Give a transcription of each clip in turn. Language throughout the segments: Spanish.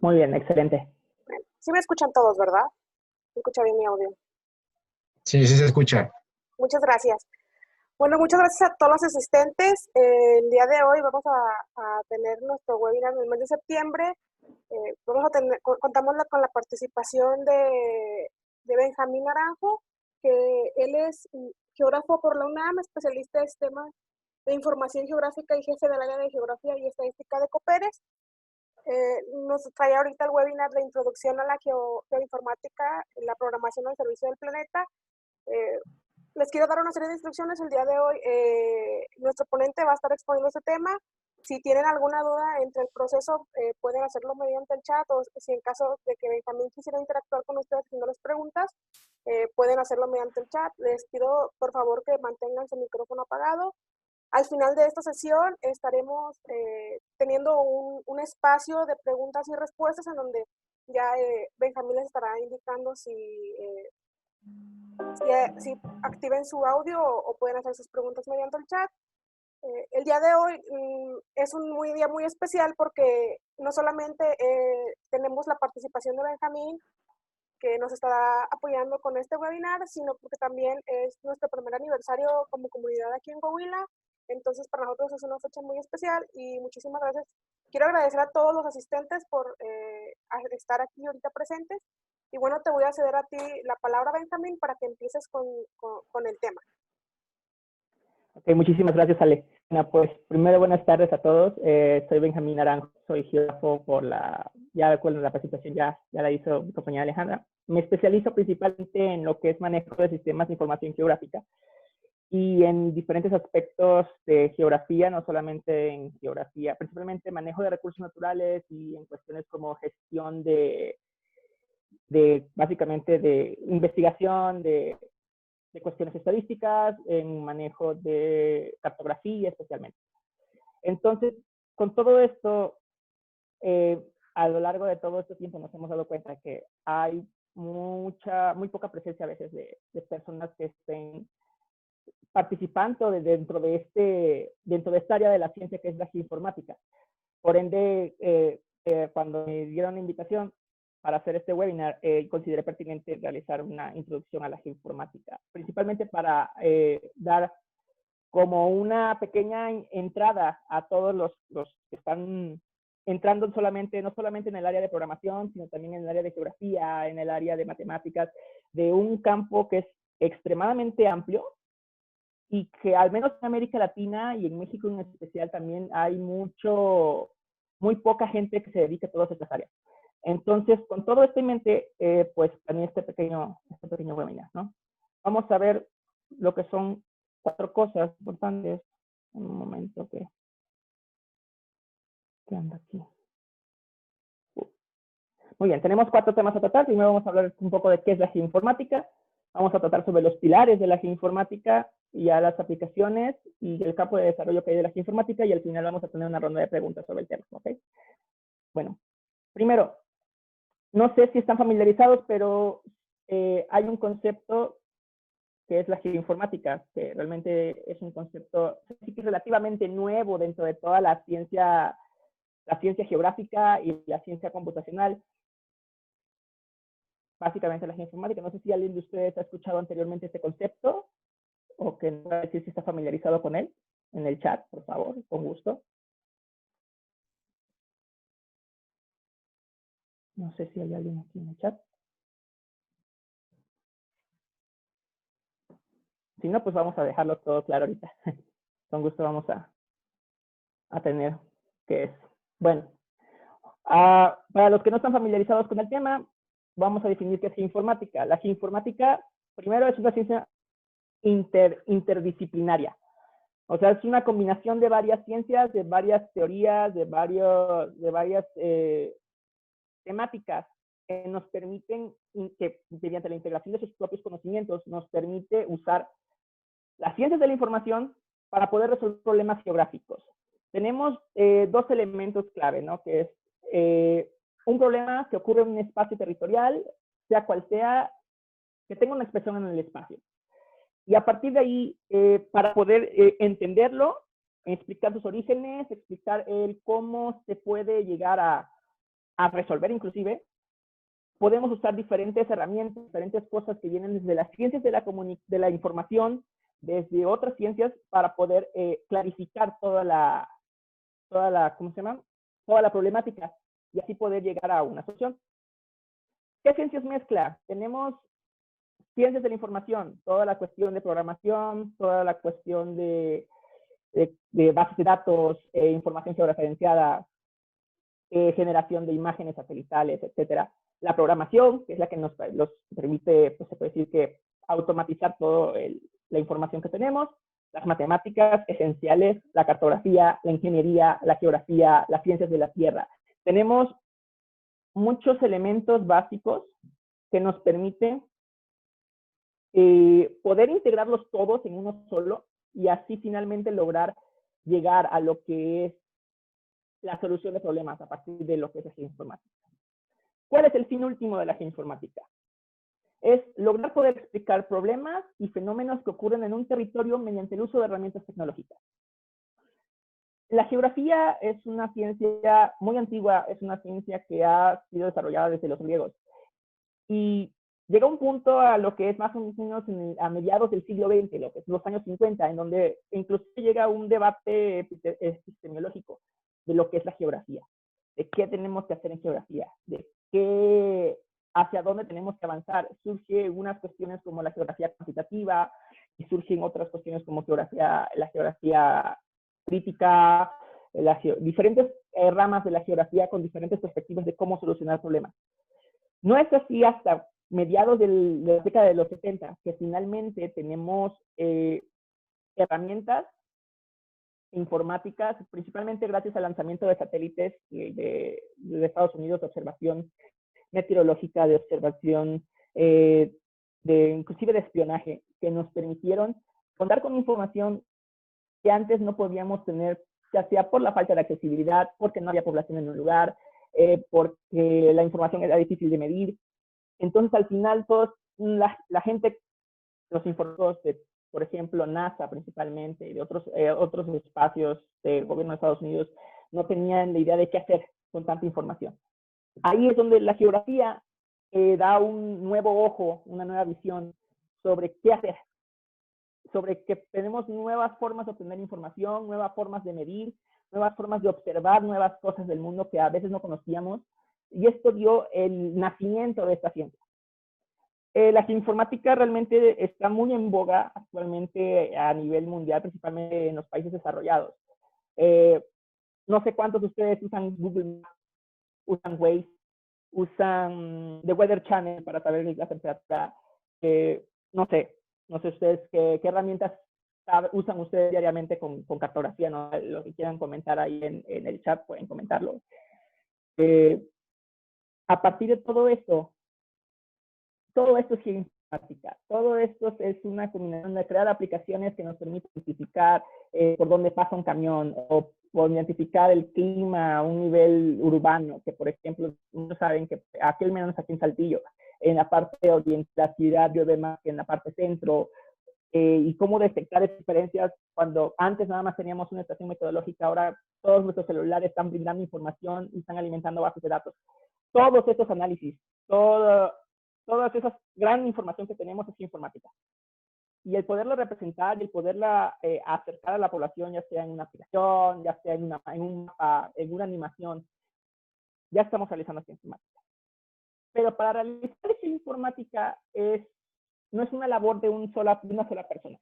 Muy bien, excelente. Sí me escuchan todos, ¿verdad? ¿Se escucha bien mi audio? Sí, sí se escucha. Muchas gracias. Bueno, muchas gracias a todos los asistentes. El día de hoy vamos a tener nuestro webinar en el mes de septiembre. Vamos a tener, contamos con la participación de Benjamín Naranjo, que él es geógrafo por la UNAM, especialista en temas de información geográfica y jefe del área de geografía y estadística de Coperes. Nos trae ahorita el webinar de introducción a la geoinformática, la programación al servicio del planeta. Les quiero dar una serie de instrucciones el día de hoy. Nuestro ponente va a estar exponiendo este tema. Si tienen alguna duda entre el proceso, pueden hacerlo mediante el chat, o si en caso de que Benjamín quisiera interactuar con ustedes haciéndoles preguntas, pueden hacerlo mediante el chat. Les pido por favor que mantengan su micrófono apagado. Al final de esta sesión estaremos teniendo un espacio de preguntas y respuestas en donde ya Benjamín les estará indicando si activen su audio o pueden hacer sus preguntas mediante el chat. El día de hoy es un día muy especial porque no solamente tenemos la participación de Benjamín, que nos estará apoyando con este webinar, sino porque también es nuestro primer aniversario como comunidad aquí en Coahuila. Entonces, para nosotros es una fecha muy especial y muchísimas gracias. Quiero agradecer a todos los asistentes por estar aquí ahorita presentes. Y bueno, te voy a ceder a ti la palabra, Benjamín, para que empieces con el tema. Ok, muchísimas gracias, Ale. Bueno, pues primero buenas tardes a todos. Soy Benjamín Naranjo, soy geógrafo por ya recuerdo la presentación, ya la hizo mi compañera Alejandra. Me especializo principalmente en lo que es manejo de sistemas de información geográfica y en diferentes aspectos de geografía, no solamente en geografía, principalmente manejo de recursos naturales y en cuestiones como gestión básicamente de investigación, de cuestiones estadísticas, en manejo de cartografía especialmente. Entonces, con todo esto, a lo largo de todo este tiempo nos hemos dado cuenta que hay muy poca presencia a veces de personas que estén participando dentro de esta área de la ciencia que es la geoinformática. Por ende, cuando me dieron la invitación para hacer este webinar, consideré pertinente realizar una introducción a la geoinformática, principalmente para dar como una pequeña entrada a todos los que están entrando no solamente en el área de programación, sino también en el área de geografía, en el área de matemáticas, de un campo que es extremadamente amplio y que al menos en América Latina y en México en especial también hay muy poca gente que se dedique a todas estas áreas. Entonces, con todo esto en mente, pues también este pequeño webinar, ¿no? Vamos a ver lo que son 4 cosas importantes. Un momento que anda aquí. Muy bien, tenemos 4 temas a tratar. Primero vamos a hablar un poco de qué es la geoinformática. Vamos a tratar sobre los pilares de la geoinformática y a las aplicaciones y el campo de desarrollo que hay de la geoinformática, y al final vamos a tener una ronda de preguntas sobre el tema, ¿ok? Bueno, primero, no sé si están familiarizados, pero hay un concepto que es la geoinformática, que realmente es un concepto sí que es relativamente nuevo dentro de toda la ciencia geográfica y la ciencia computacional. Básicamente la geoinformática. No sé si alguien de ustedes ha escuchado anteriormente este concepto o que no va a decir si está familiarizado con él en el chat, por favor, con gusto. No sé si hay alguien aquí en el chat. Si no, pues vamos a dejarlo todo claro ahorita. Con gusto vamos a tener qué es. Bueno, para los que no están familiarizados con el tema, vamos a definir qué es geoinformática. La geoinformática, primero, es una ciencia interdisciplinaria. O sea, es una combinación de varias ciencias, de varias teorías, de varias temáticas que nos permiten, que mediante la integración de sus propios conocimientos, nos permite usar las ciencias de la información para poder resolver problemas geográficos. Tenemos 2 elementos clave, ¿no? Que es un problema que ocurre en un espacio territorial, sea cual sea, que tenga una expresión en el espacio. Y a partir de ahí, para poder entenderlo, explicar sus orígenes, explicar cómo se puede llegar a resolver inclusive, podemos usar diferentes herramientas, diferentes cosas que vienen desde las ciencias de la información, desde otras ciencias, para poder clarificar toda la, ¿cómo se llama? Toda la problemática y así poder llegar a una solución. ¿Qué ciencias mezcla? Tenemos ciencias de la información, toda la cuestión de programación, toda la cuestión de bases de datos, información georreferenciada, generación de imágenes satelitales, etcétera. La programación, que es la que nos permite, pues se puede decir que automatizar toda la información que tenemos, las matemáticas esenciales, la cartografía, la ingeniería, la geografía, las ciencias de la Tierra. Tenemos muchos elementos básicos que nos permiten poder integrarlos todos en uno solo y así finalmente lograr llegar a lo que es la solución de problemas a partir de lo que es la geoinformática. ¿Cuál es el fin último de la geoinformática? Es lograr poder explicar problemas y fenómenos que ocurren en un territorio mediante el uso de herramientas tecnológicas. La geografía es una ciencia muy antigua, es una ciencia que ha sido desarrollada desde los griegos. Y llega un punto a lo que es más o menos a mediados del siglo XX, lo que es los años 50, en donde incluso llega un debate epistemológico de lo que es la geografía, de qué tenemos que hacer en geografía, de qué, hacia dónde tenemos que avanzar. Surgen unas cuestiones como la geografía cuantitativa y surgen otras cuestiones como la geografía crítica, diferentes ramas de la geografía con diferentes perspectivas de cómo solucionar problemas. No es así hasta mediados de la década de los 70 que finalmente tenemos herramientas informáticas, principalmente gracias al lanzamiento de satélites de Estados Unidos, de observación meteorológica, de observación, inclusive de espionaje, que nos permitieron contar con información que antes no podíamos tener, ya sea por la falta de accesibilidad, porque no había población en un lugar, porque la información era difícil de medir. Entonces, al final, la gente, los informadores de, por ejemplo, NASA principalmente, y de otros espacios del gobierno de Estados Unidos, no tenían la idea de qué hacer con tanta información. Ahí es donde la geografía da un nuevo ojo, una nueva visión sobre qué hacer, sobre que tenemos nuevas formas de obtener información, nuevas formas de medir, nuevas formas de observar nuevas cosas del mundo que a veces no conocíamos, y esto dio el nacimiento de esta ciencia. La geoinformática realmente está muy en boga actualmente a nivel mundial, principalmente en los países desarrollados. No sé cuántos de ustedes usan Google Maps, usan Waze, usan The Weather Channel para saber la temperatura. No sé ustedes qué herramientas usan ustedes diariamente con cartografía, ¿no? Lo que quieran comentar ahí en el chat, pueden comentarlo. A partir de todo esto es geoinformática. Todo esto es una combinación de crear aplicaciones que nos permiten identificar por dónde pasa un camión o por identificar el clima a un nivel urbano, que por ejemplo, muchos saben que aquí al menos aquí en Saltillo, en la parte oriental de la ciudad llueve más que en la parte centro, y cómo detectar diferencias cuando antes nada más teníamos una estación meteorológica, ahora todos nuestros celulares están brindando información y están alimentando bases de datos. Todos estos análisis, toda esa gran información que tenemos es informática. Y el poderla representar y el poderla acercar a la población, ya sea en una aplicación, ya sea en un mapa, en una animación, ya estamos realizando esta informática. Pero para realizar esa informática no es una labor de una sola persona.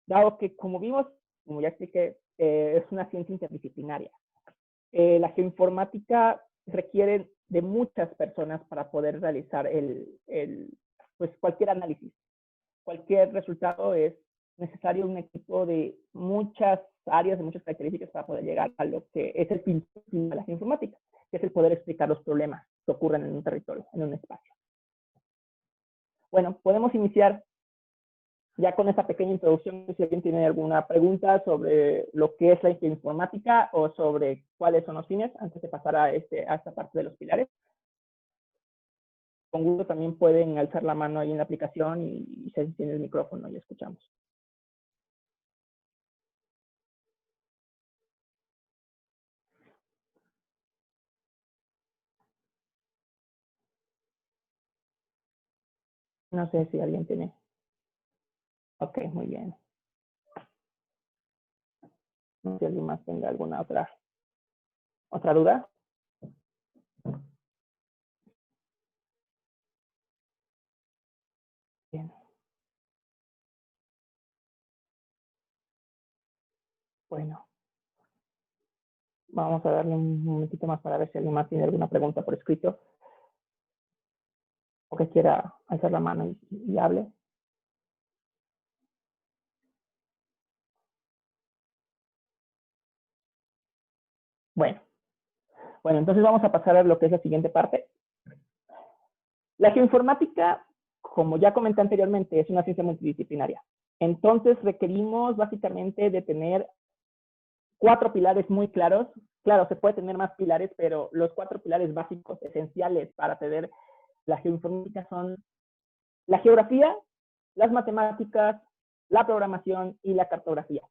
Dado que, como vimos, como ya expliqué, es una ciencia interdisciplinaria. La geoinformática requiere de muchas personas para poder realizar pues cualquier análisis. Cualquier resultado es necesario un equipo de muchas áreas, de muchas características para poder llegar a lo que es el fin de la geoinformática, que es el poder explicar los problemas que ocurren en un territorio, en un espacio. Bueno, podemos iniciar ya con esta pequeña introducción. Si alguien tiene alguna pregunta sobre lo que es la geoinformática o sobre cuáles son los fines, antes de pasar a esta parte de los pilares. Con gusto también pueden alzar la mano ahí en la aplicación y se enciende el micrófono y escuchamos. No sé si alguien tiene. Ok, muy bien. No sé si alguien más tenga alguna otra duda. Bien. Bueno, vamos a darle un momentito más para ver si alguien más tiene alguna pregunta por escrito o que quiera alzar la mano y hable. Bueno, entonces vamos a pasar a lo que es la siguiente parte. La geoinformática, como ya comenté anteriormente, es una ciencia multidisciplinaria. Entonces requerimos básicamente de tener 4 pilares muy claros. Claro, se puede tener más pilares, pero los 4 pilares básicos, esenciales para tener la geoinformática son la geografía, las matemáticas, la programación y la cartografía.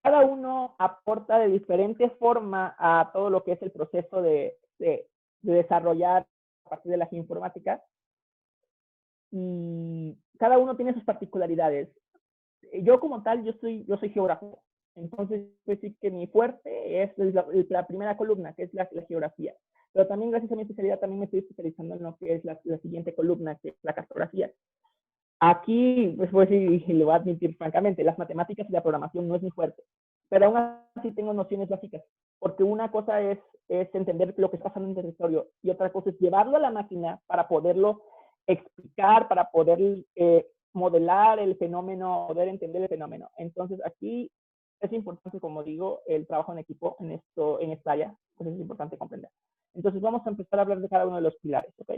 Cada uno aporta de diferente forma a todo lo que es el proceso de desarrollar a partir de la geoinformática, y cada uno tiene sus particularidades. Yo como tal, yo soy geógrafo, entonces pues sí que mi fuerte es la primera columna, que es la geografía. Pero también gracias a mi especialidad también me estoy especializando en lo que es la siguiente columna, que es la cartografía. Aquí, pues sí, lo voy a admitir francamente, las matemáticas y la programación no es mi fuerte, pero aún así tengo nociones básicas, porque una cosa es entender lo que está pasando en el territorio y otra cosa es llevarlo a la máquina para poderlo explicar, para poder modelar el fenómeno, poder entender el fenómeno. Entonces aquí es importante, como digo, el trabajo en equipo en esta área, pues es importante comprender. Entonces vamos a empezar a hablar de cada uno de los pilares, ¿ok?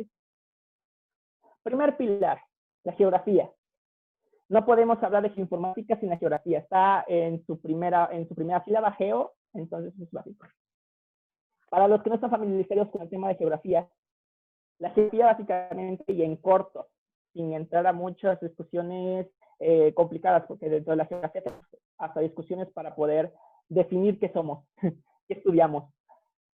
Primer pilar, la geografía. No podemos hablar de geoinformática sin la geografía. Está en su primera sílaba, geo, entonces es básico. Para los que no están familiarizados con el tema de geografía, la geografía básicamente, y en corto, sin entrar a muchas discusiones complicadas, porque dentro de la geografía tenemos hasta discusiones para poder definir qué somos, qué estudiamos.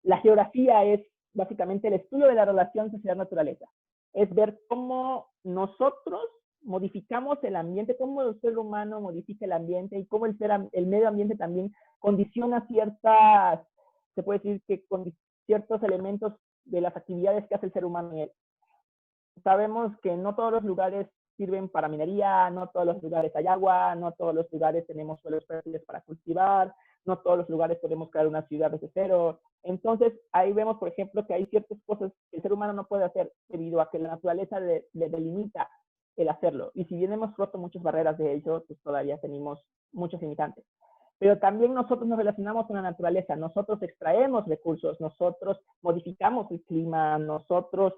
La geografía es básicamente el estudio de la relación sociedad-naturaleza. Es ver cómo nosotros modificamos el ambiente, cómo el ser humano modifica el ambiente y cómo el medio ambiente también condiciona se puede decir que con ciertos elementos de las actividades que hace el ser humano en él. Sabemos que no todos los lugares sirven para minería, no todos los lugares hay agua, no todos los lugares tenemos suelos fértiles para cultivar, no todos los lugares podemos crear una ciudad desde cero. Entonces, ahí vemos, por ejemplo, que hay ciertas cosas que el ser humano no puede hacer debido a que la naturaleza le delimita el hacerlo. Y si bien hemos roto muchas barreras de ello, pues todavía tenemos muchos limitantes. Pero también nosotros nos relacionamos con la naturaleza, nosotros extraemos recursos, nosotros modificamos el clima, nosotros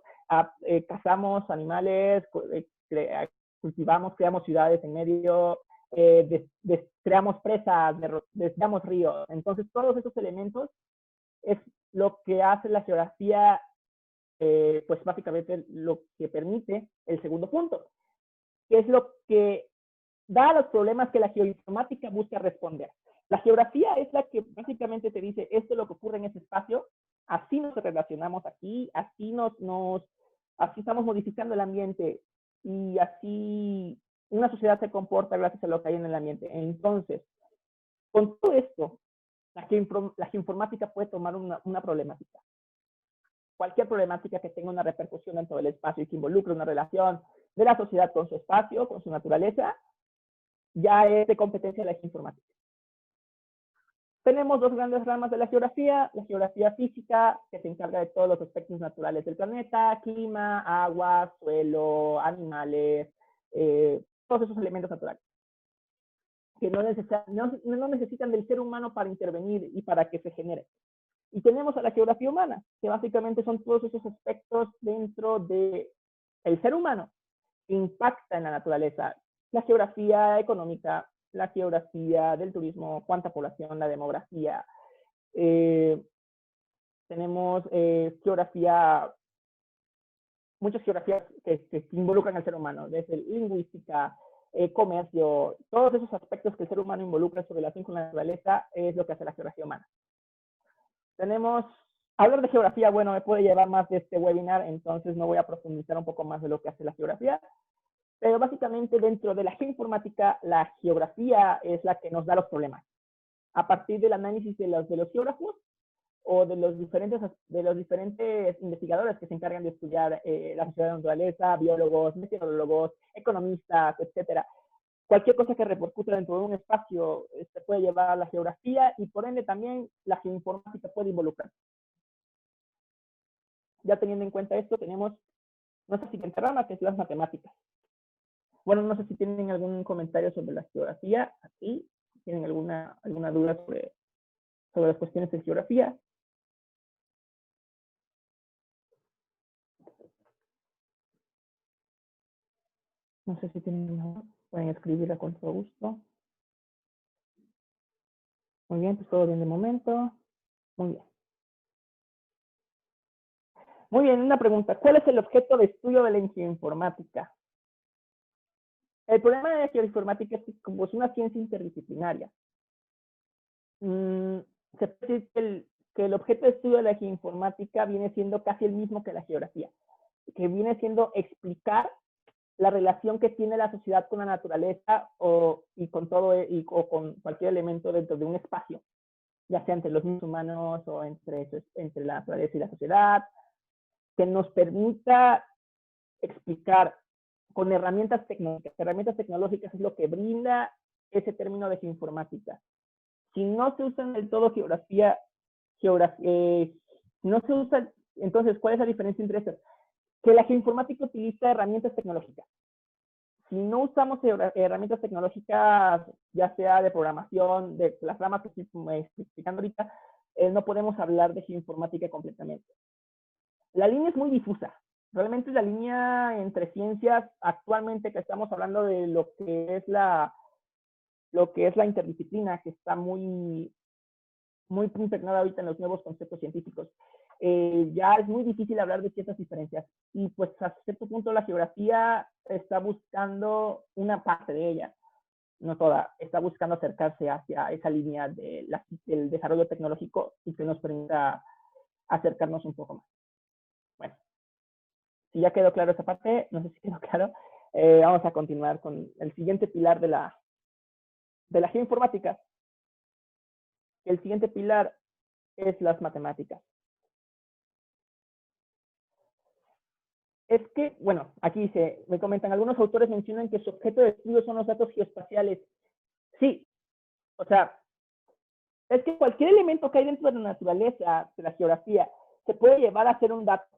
cazamos animales, cultivamos, creamos ciudades en medio, creamos presas, desviamos ríos. Entonces, todos esos elementos es lo que hace la geografía, pues básicamente lo que permite el segundo punto, que es lo que da los problemas que la geoinformática busca responder. La geografía es la que básicamente te dice, esto es lo que ocurre en ese espacio, así nos relacionamos aquí, así así estamos modificando el ambiente y así una sociedad se comporta gracias a lo que hay en el ambiente. Entonces, con todo esto, la geoinformática puede tomar una problemática. Cualquier problemática que tenga una repercusión en todo el espacio y que involucre una relación de la sociedad con su espacio, con su naturaleza, ya es de competencia de la geoinformática. Tenemos 2 grandes ramas de la geografía física, que se encarga de todos los aspectos naturales del planeta, clima, agua, suelo, animales, todos esos elementos naturales, que no necesitan del ser humano para intervenir y para que se genere. Y tenemos a la geografía humana, que básicamente son todos esos aspectos dentro del ser humano que impacta en la naturaleza. La geografía económica, la geografía del turismo, cuánta población, la demografía. Tenemos muchas geografías que involucran al ser humano, desde lingüística, comercio, todos esos aspectos que el ser humano involucra en su relación con la naturaleza es lo que hace la geografía humana. Hablar de geografía, bueno, me puede llevar más de este webinar, entonces no voy a profundizar un poco más de lo que hace la geografía. Pero básicamente dentro de la geoinformática, la geografía es la que nos da los problemas. A partir del análisis de los geógrafos o de los diferentes investigadores que se encargan de estudiar la sociedad de la naturaleza, biólogos, meteorólogos, economistas, etcétera. Cualquier cosa que repercuta dentro de un espacio se puede llevar a la geografía y por ende también la geoinformática puede involucrar. Ya teniendo en cuenta esto, tenemos nuestra siguiente rama, que es las matemáticas. Bueno, no sé si tienen algún comentario sobre la geografía, aquí, si tienen alguna duda sobre las cuestiones de geografía. No sé si tienen nada, pueden escribirla con todo gusto. Muy bien, pues todo bien de momento. Muy bien. Muy bien, una pregunta. ¿Cuál es el objeto de estudio de la geoinformática? El problema de la geoinformática es que como es una ciencia interdisciplinaria, se puede decir que el objeto de estudio de la geoinformática viene siendo casi el mismo que la geografía, que viene siendo explicar la relación que tiene la sociedad con la naturaleza o con cualquier elemento dentro de un espacio, ya sea entre los mismos humanos o entre la naturaleza y la sociedad, que nos permita explicar con herramientas tecnológicas. Herramientas tecnológicas es lo que brinda ese término de geoinformática. Si no se usa del todo geografía, no se usa, entonces, ¿cuál es la diferencia entre estas? Que la geoinformática utiliza herramientas tecnológicas. Si no usamos herramientas tecnológicas, ya sea de programación, de las ramas que estoy explicando ahorita, no podemos hablar de geoinformática completamente. La línea es muy difusa. Realmente la línea entre ciencias, actualmente que estamos hablando de lo que es la interdisciplina, que está muy impregnada ahorita en los nuevos conceptos científicos. Ya es muy difícil hablar de ciertas diferencias. Y pues a cierto punto la geografía está buscando una parte de ella, no toda, está buscando acercarse hacia esa línea del desarrollo tecnológico y que nos permita acercarnos un poco más. Bueno, si ya quedó claro esa parte, no sé si quedó claro, vamos a continuar con el siguiente pilar de la geoinformática. El siguiente pilar es las matemáticas. Es que, bueno, aquí me comentan, algunos autores mencionan que su objeto de estudio son los datos geoespaciales. Sí, o sea, es que cualquier elemento que hay dentro de la naturaleza, de la geografía, se puede llevar a ser un dato,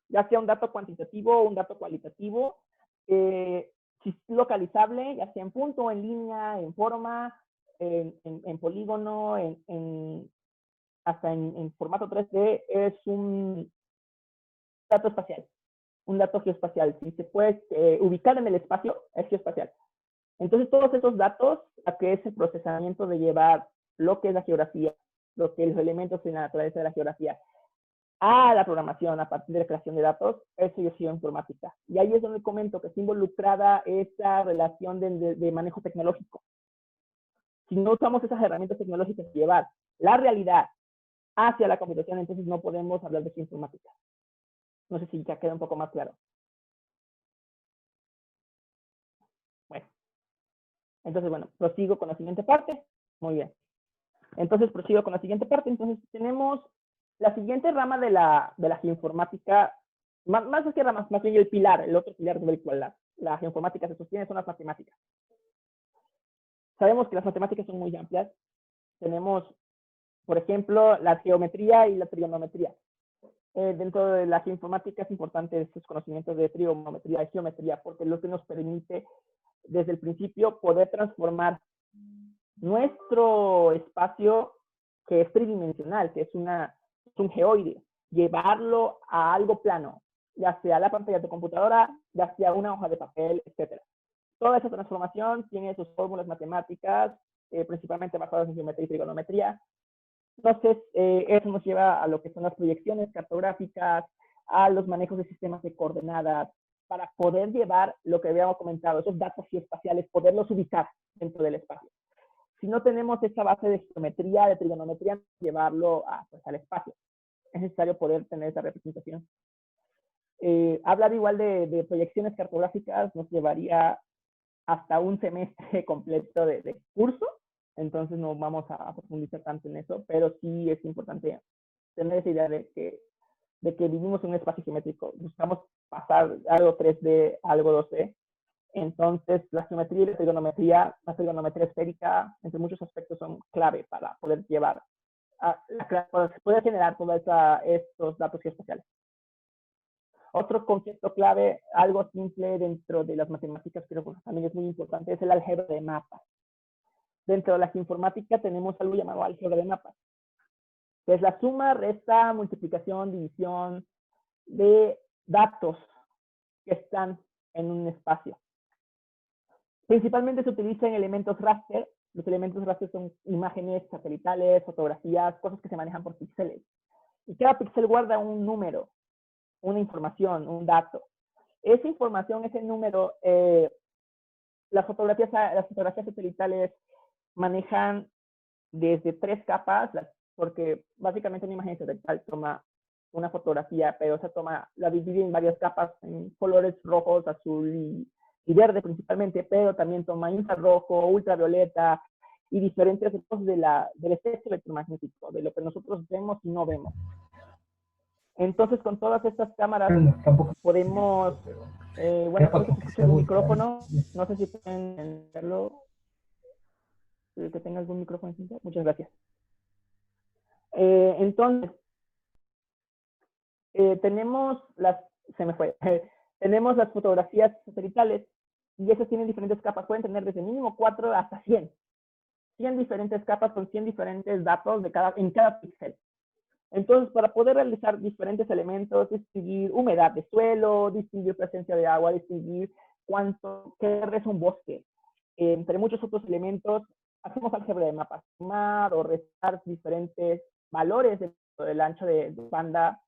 ya sea un dato cuantitativo o un dato cualitativo, si es localizable, ya sea en punto, en línea, en forma, en polígono, hasta en formato 3D, es un dato espacial, un dato geoespacial. Si se puede ubicar en el espacio, es geoespacial. Entonces, todos esos datos, a que es el procesamiento de llevar lo que es la geografía, lo que es los elementos en la naturaleza de la geografía, a la programación a partir de la creación de datos, eso es geoinformática. Y ahí es donde comento que está involucrada esa relación de manejo tecnológico. Si no usamos esas herramientas tecnológicas para llevar la realidad hacia la computación, entonces no podemos hablar de geoinformática. No sé si ya queda un poco más claro. Bueno, entonces, bueno, prosigo con la siguiente parte. Muy bien. Entonces, prosigo con la siguiente parte. Entonces, tenemos la siguiente rama de la geoinformática, más que ramas, más bien el pilar, el otro pilar del cual la geoinformática se sostiene son las matemáticas. Sabemos que las matemáticas son muy amplias. Tenemos, por ejemplo, la geometría y la trigonometría. Dentro de la geoinformática es importante estos conocimientos de trigonometría y geometría, porque es lo que nos permite desde el principio poder transformar nuestro espacio, que es tridimensional, que es un geoide, llevarlo a algo plano, ya sea la pantalla de tu computadora, ya sea una hoja de papel, etc. Toda esa transformación tiene sus fórmulas matemáticas, principalmente basadas en geometría y trigonometría. Entonces, eso nos lleva a lo que son las proyecciones cartográficas, a los manejos de sistemas de coordenadas, para poder llevar lo que habíamos comentado, esos datos geoespaciales, poderlos ubicar dentro del espacio. Si no tenemos esa base de geometría, de trigonometría, llevarlo pues, al espacio. Es necesario poder tener esa representación. Hablar igual de proyecciones cartográficas nos llevaría hasta un semestre completo de curso, entonces no vamos a profundizar tanto en eso, pero sí es importante tener esa idea de que vivimos en un espacio geométrico, buscamos pasar algo 3D a algo 2D, entonces la geometría y la trigonometría esférica, entre muchos aspectos, son clave para poder llevar, para poder generar todos estos datos geoespaciales. Otro concepto clave, algo simple dentro de las matemáticas, pero también es muy importante, es el álgebra de mapas. Dentro de la geoinformática tenemos algo llamado álgebra de mapas, que es la suma, resta, multiplicación, división de datos que están en un espacio. Principalmente se utilizan elementos raster. Los elementos raster son imágenes satelitales, fotografías, cosas que se manejan por píxeles. Y cada píxel guarda un número, una información, un dato. Esa información, ese número, las fotografías satelitales manejan desde 3 capas, porque básicamente una imagen satelital toma una fotografía, pero se la divide en varias capas, en colores rojos, azul y verde principalmente, pero también toma infrarrojo, ultravioleta y diferentes tipos del espectro electromagnético, de lo que nosotros vemos y no vemos. Entonces, con todas estas cámaras podemos, bueno, creo que se escucha algún micrófono, no sé si pueden verlo, que tenga algún micrófono. Muchas gracias. Entonces, tenemos tenemos las fotografías satelitales y esas tienen diferentes capas, pueden tener desde mínimo 4 hasta 100 diferentes capas con 100 diferentes datos en cada píxel. Entonces, para poder realizar diferentes elementos, distinguir humedad de suelo, distinguir presencia de agua, distinguir qué es un bosque, entre muchos otros elementos, hacemos álgebra de mapas, sumar o restar diferentes valores del ancho de banda,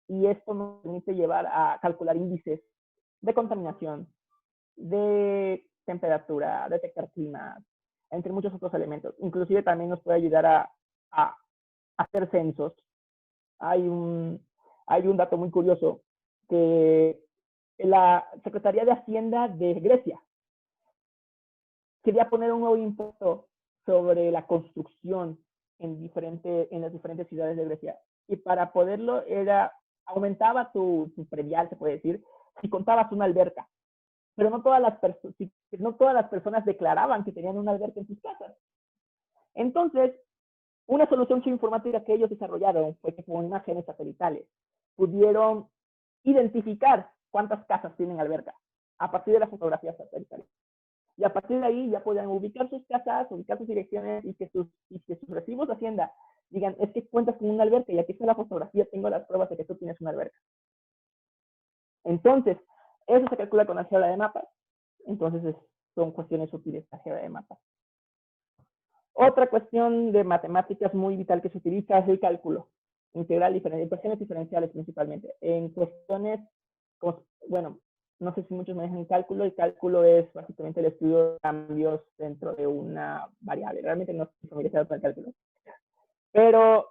y esto nos permite llevar a calcular índices de contaminación, de temperatura, detectar climas, entre muchos otros elementos. Inclusive también nos puede ayudar a hacer censos. Hay un dato muy curioso que la Secretaría de Hacienda de Grecia quería poner un nuevo impuesto sobre la construcción en las diferentes ciudades de Grecia. Y para poderlo aumentaba tu predial, se puede decir, si contabas una alberca. Pero no todas las personas declaraban que tenían una alberca en sus casas. Entonces, una solución geoinformática que ellos desarrollaron fue que con imágenes satelitales pudieron identificar cuántas casas tienen alberca a partir de las fotografías satelitales. Y a partir de ahí ya podían ubicar sus casas, ubicar sus direcciones y que sus recibos de Hacienda digan, es que cuentas con una alberca y aquí está la fotografía, tengo las pruebas de que tú tienes una alberca. Entonces, eso se calcula con álgebra de mapas. Entonces, son cuestiones útiles la álgebra de mapas. Otra cuestión de matemáticas muy vital que se utiliza es el cálculo integral diferencial, ecuaciones diferenciales principalmente. En cuestiones, bueno, no sé si muchos manejan cálculo. El cálculo es básicamente el estudio de cambios dentro de una variable. Realmente no estoy familiarizado con el cálculo. Pero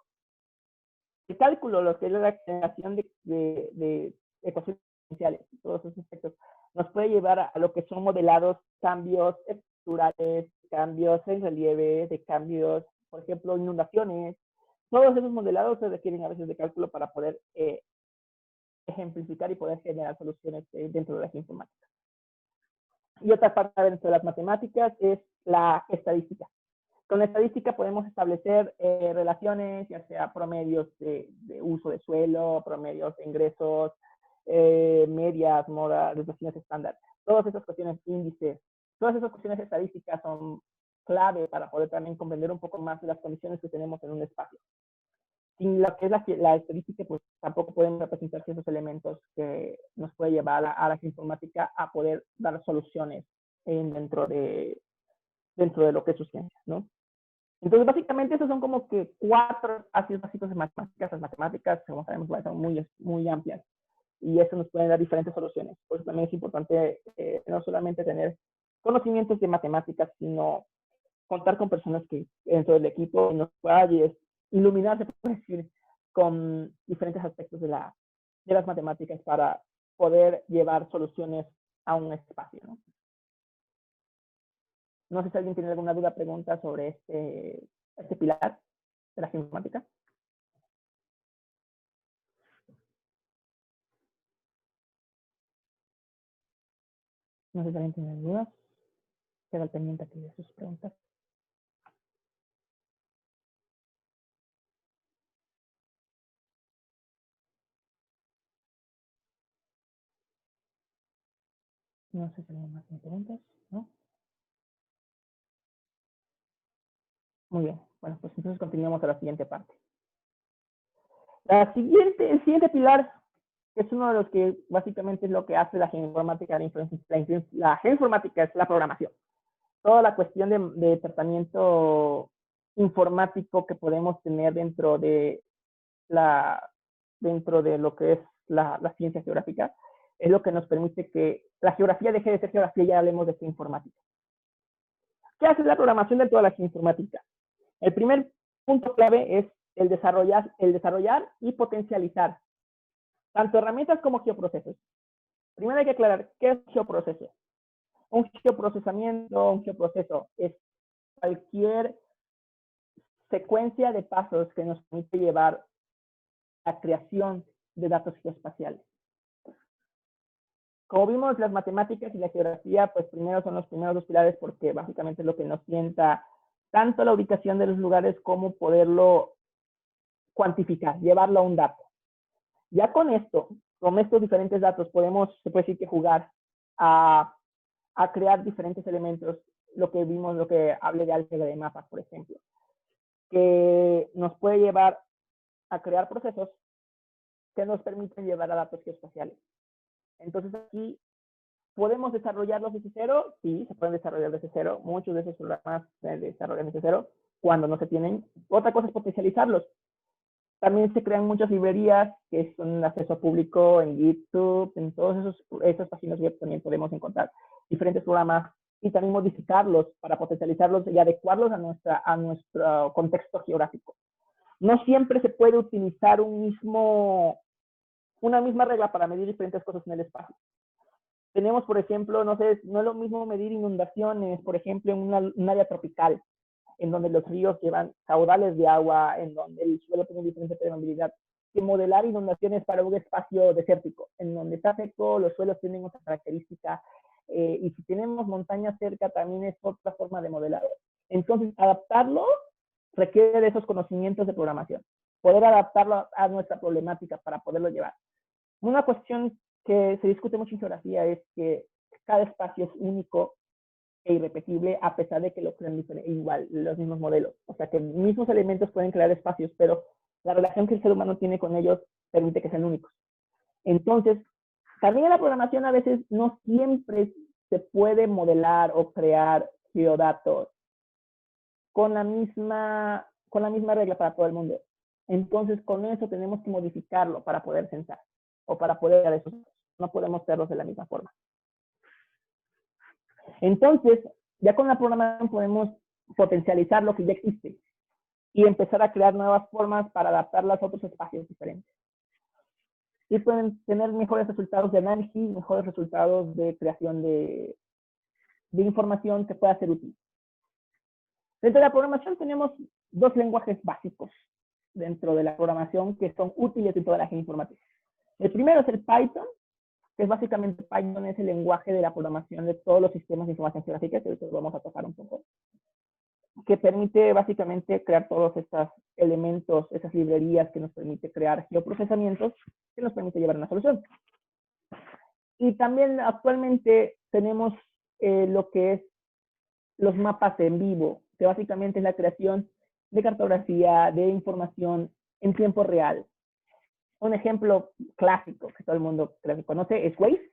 el cálculo, lo que es la generación de ecuaciones diferenciales, todos esos aspectos, nos puede llevar a lo que son modelados, cambios estructurales, cambios en relieve, de cambios, por ejemplo, inundaciones. Todos esos modelados se requieren a veces de cálculo para poder ejemplificar y poder generar soluciones dentro de la geoinformática. Y otra parte dentro de las matemáticas es la estadística. Con la estadística podemos establecer relaciones, ya sea promedios de uso de suelo, promedios de ingresos, medias, modas, desviaciones estándar. Todas esas cuestiones, índices, todas esas cuestiones estadísticas son clave para poder también comprender un poco más de las condiciones que tenemos en un espacio. Sin lo que es la estadística, pues tampoco pueden representarse esos elementos que nos puede llevar a la geoinformática a poder dar soluciones dentro de lo que es su ciencia, ¿no? Entonces, básicamente, esos son como que 4 ácidos básicos de matemáticas. Las matemáticas, como sabemos, son muy, muy amplias y eso nos puede dar diferentes soluciones. Por eso también es importante no solamente tener conocimientos de matemáticas, sino contar con personas que dentro del equipo nos puedan iluminar, se puede decir, con diferentes aspectos de la de las matemáticas para poder llevar soluciones a un espacio, ¿no? No sé si alguien tiene alguna duda, pregunta sobre este pilar de la geoinformática. No sé si alguien tiene dudas. Queda al pendiente aquí de sus preguntas. No sé si alguien más tiene preguntas, ¿no? Muy bien. Bueno, pues entonces continuamos a la siguiente parte. El siguiente pilar, que es uno de los que básicamente es lo que hace la geoinformática, la geoinformática es la programación. Toda la cuestión de tratamiento informático que podemos tener dentro de lo que es la ciencia geográfica, es lo que nos permite que la geografía deje de ser geografía y ya hablemos de geoinformática. ¿Qué hace la programación dentro de la geoinformática? El primer punto clave es el desarrollar y potencializar tanto herramientas como geoprocesos. Primero hay que aclarar qué es geoproceso. Un geoproceso es cualquier secuencia de pasos que nos permite llevar a la creación de datos geoespaciales. Como vimos, las matemáticas y la geografía, pues primero son los primeros dos pilares porque básicamente es lo que nos sienta tanto la ubicación de los lugares como poderlo cuantificar, llevarlo a un dato. Ya con estos diferentes datos, se puede decir que jugar a crear diferentes elementos, lo que hablé de álgebra de mapas, por ejemplo, que nos puede llevar a crear procesos que nos permiten llevar a datos geoespaciales. Entonces aquí, ¿podemos desarrollarlos desde cero? Sí, se pueden desarrollar desde cero. Muchos de esos programas se desarrollan desde cero cuando no se tienen. Otra cosa es potencializarlos. También se crean muchas librerías que son acceso público en GitHub, en todas esas páginas web también podemos encontrar diferentes programas y también modificarlos para potencializarlos y adecuarlos a nuestro contexto geográfico. No siempre se puede utilizar una misma regla para medir diferentes cosas en el espacio. Tenemos, por ejemplo, no es lo mismo medir inundaciones, por ejemplo, en un área tropical, en donde los ríos llevan caudales de agua, en donde el suelo tiene diferente permeabilidad, que modelar inundaciones para un espacio desértico, en donde está seco, los suelos tienen otra característica, y si tenemos montañas cerca también es otra forma de modelar. Entonces, adaptarlo requiere de esos conocimientos de programación, poder adaptarlo a nuestra problemática para poderlo llevar. Una cuestión que se discute mucho en geografía es que cada espacio es único e irrepetible a pesar de que lo crean igual, los mismos modelos. O sea que mismos elementos pueden crear espacios, pero la relación que el ser humano tiene con ellos permite que sean únicos. Entonces, también en la programación a veces no siempre se puede modelar o crear geodatos con la misma regla para todo el mundo. Entonces, con eso tenemos que modificarlo para poder censar o para poder dar esos datos. No podemos hacerlos de la misma forma. Entonces, ya con la programación podemos potencializar lo que ya existe y empezar a crear nuevas formas para adaptarlas a otros espacios diferentes. Y pueden tener mejores resultados de análisis, mejores resultados de creación de información que pueda ser útil. Dentro de la programación tenemos dos lenguajes básicos dentro de la programación que son útiles en toda la geoinformática. El primero es el Python, que es básicamente Python es el lenguaje de la programación de todos los sistemas de información geográfica, que ahorita vamos a tocar un poco, que permite básicamente crear todos estos elementos, esas librerías que nos permite crear geoprocesamientos, que nos permite llevar a una solución. Y también actualmente tenemos lo que es los mapas en vivo, que básicamente es la creación de cartografía, de información en tiempo real. Un ejemplo clásico que todo el mundo creo que conoce es Waze.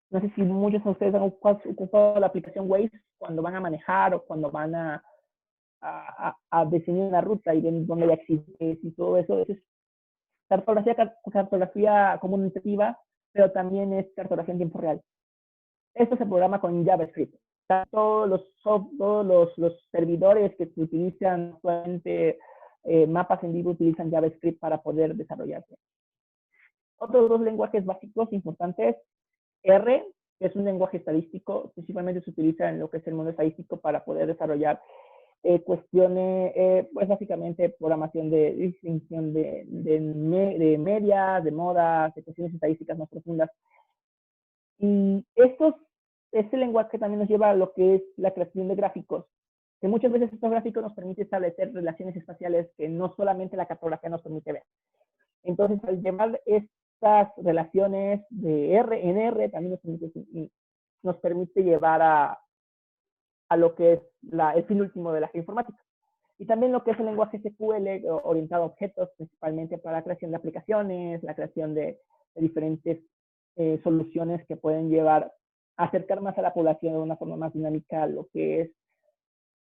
No sé si muchos de ustedes han ocupado la aplicación Waze cuando van a manejar o cuando van a definir una ruta y ven dónde ya existe y todo eso. Eso es cartografía comunicativa, pero también es cartografía en tiempo real. Esto se programa con JavaScript. Todos los servidores que se utilizan actualmente mapas en vivo utilizan JavaScript para poder desarrollarse. Otros dos lenguajes básicos importantes, R, que es un lenguaje estadístico, principalmente se utiliza en lo que es el mundo estadístico para poder desarrollar cuestiones, pues básicamente programación de distinción de medias, de modas, de cuestiones estadísticas más profundas. Y este lenguaje también nos lleva a lo que es la creación de gráficos, que muchas veces estos gráficos nos permiten establecer relaciones espaciales que no solamente la cartografía nos permite ver. Entonces, al llevar estas relaciones de R en R, también nos permite llevar a lo que es el fin último de la geoinformática. Y también lo que es el lenguaje SQL orientado a objetos, principalmente para la creación de aplicaciones, la creación de diferentes soluciones que pueden llevar a acercar más a la población de una forma más dinámica lo que es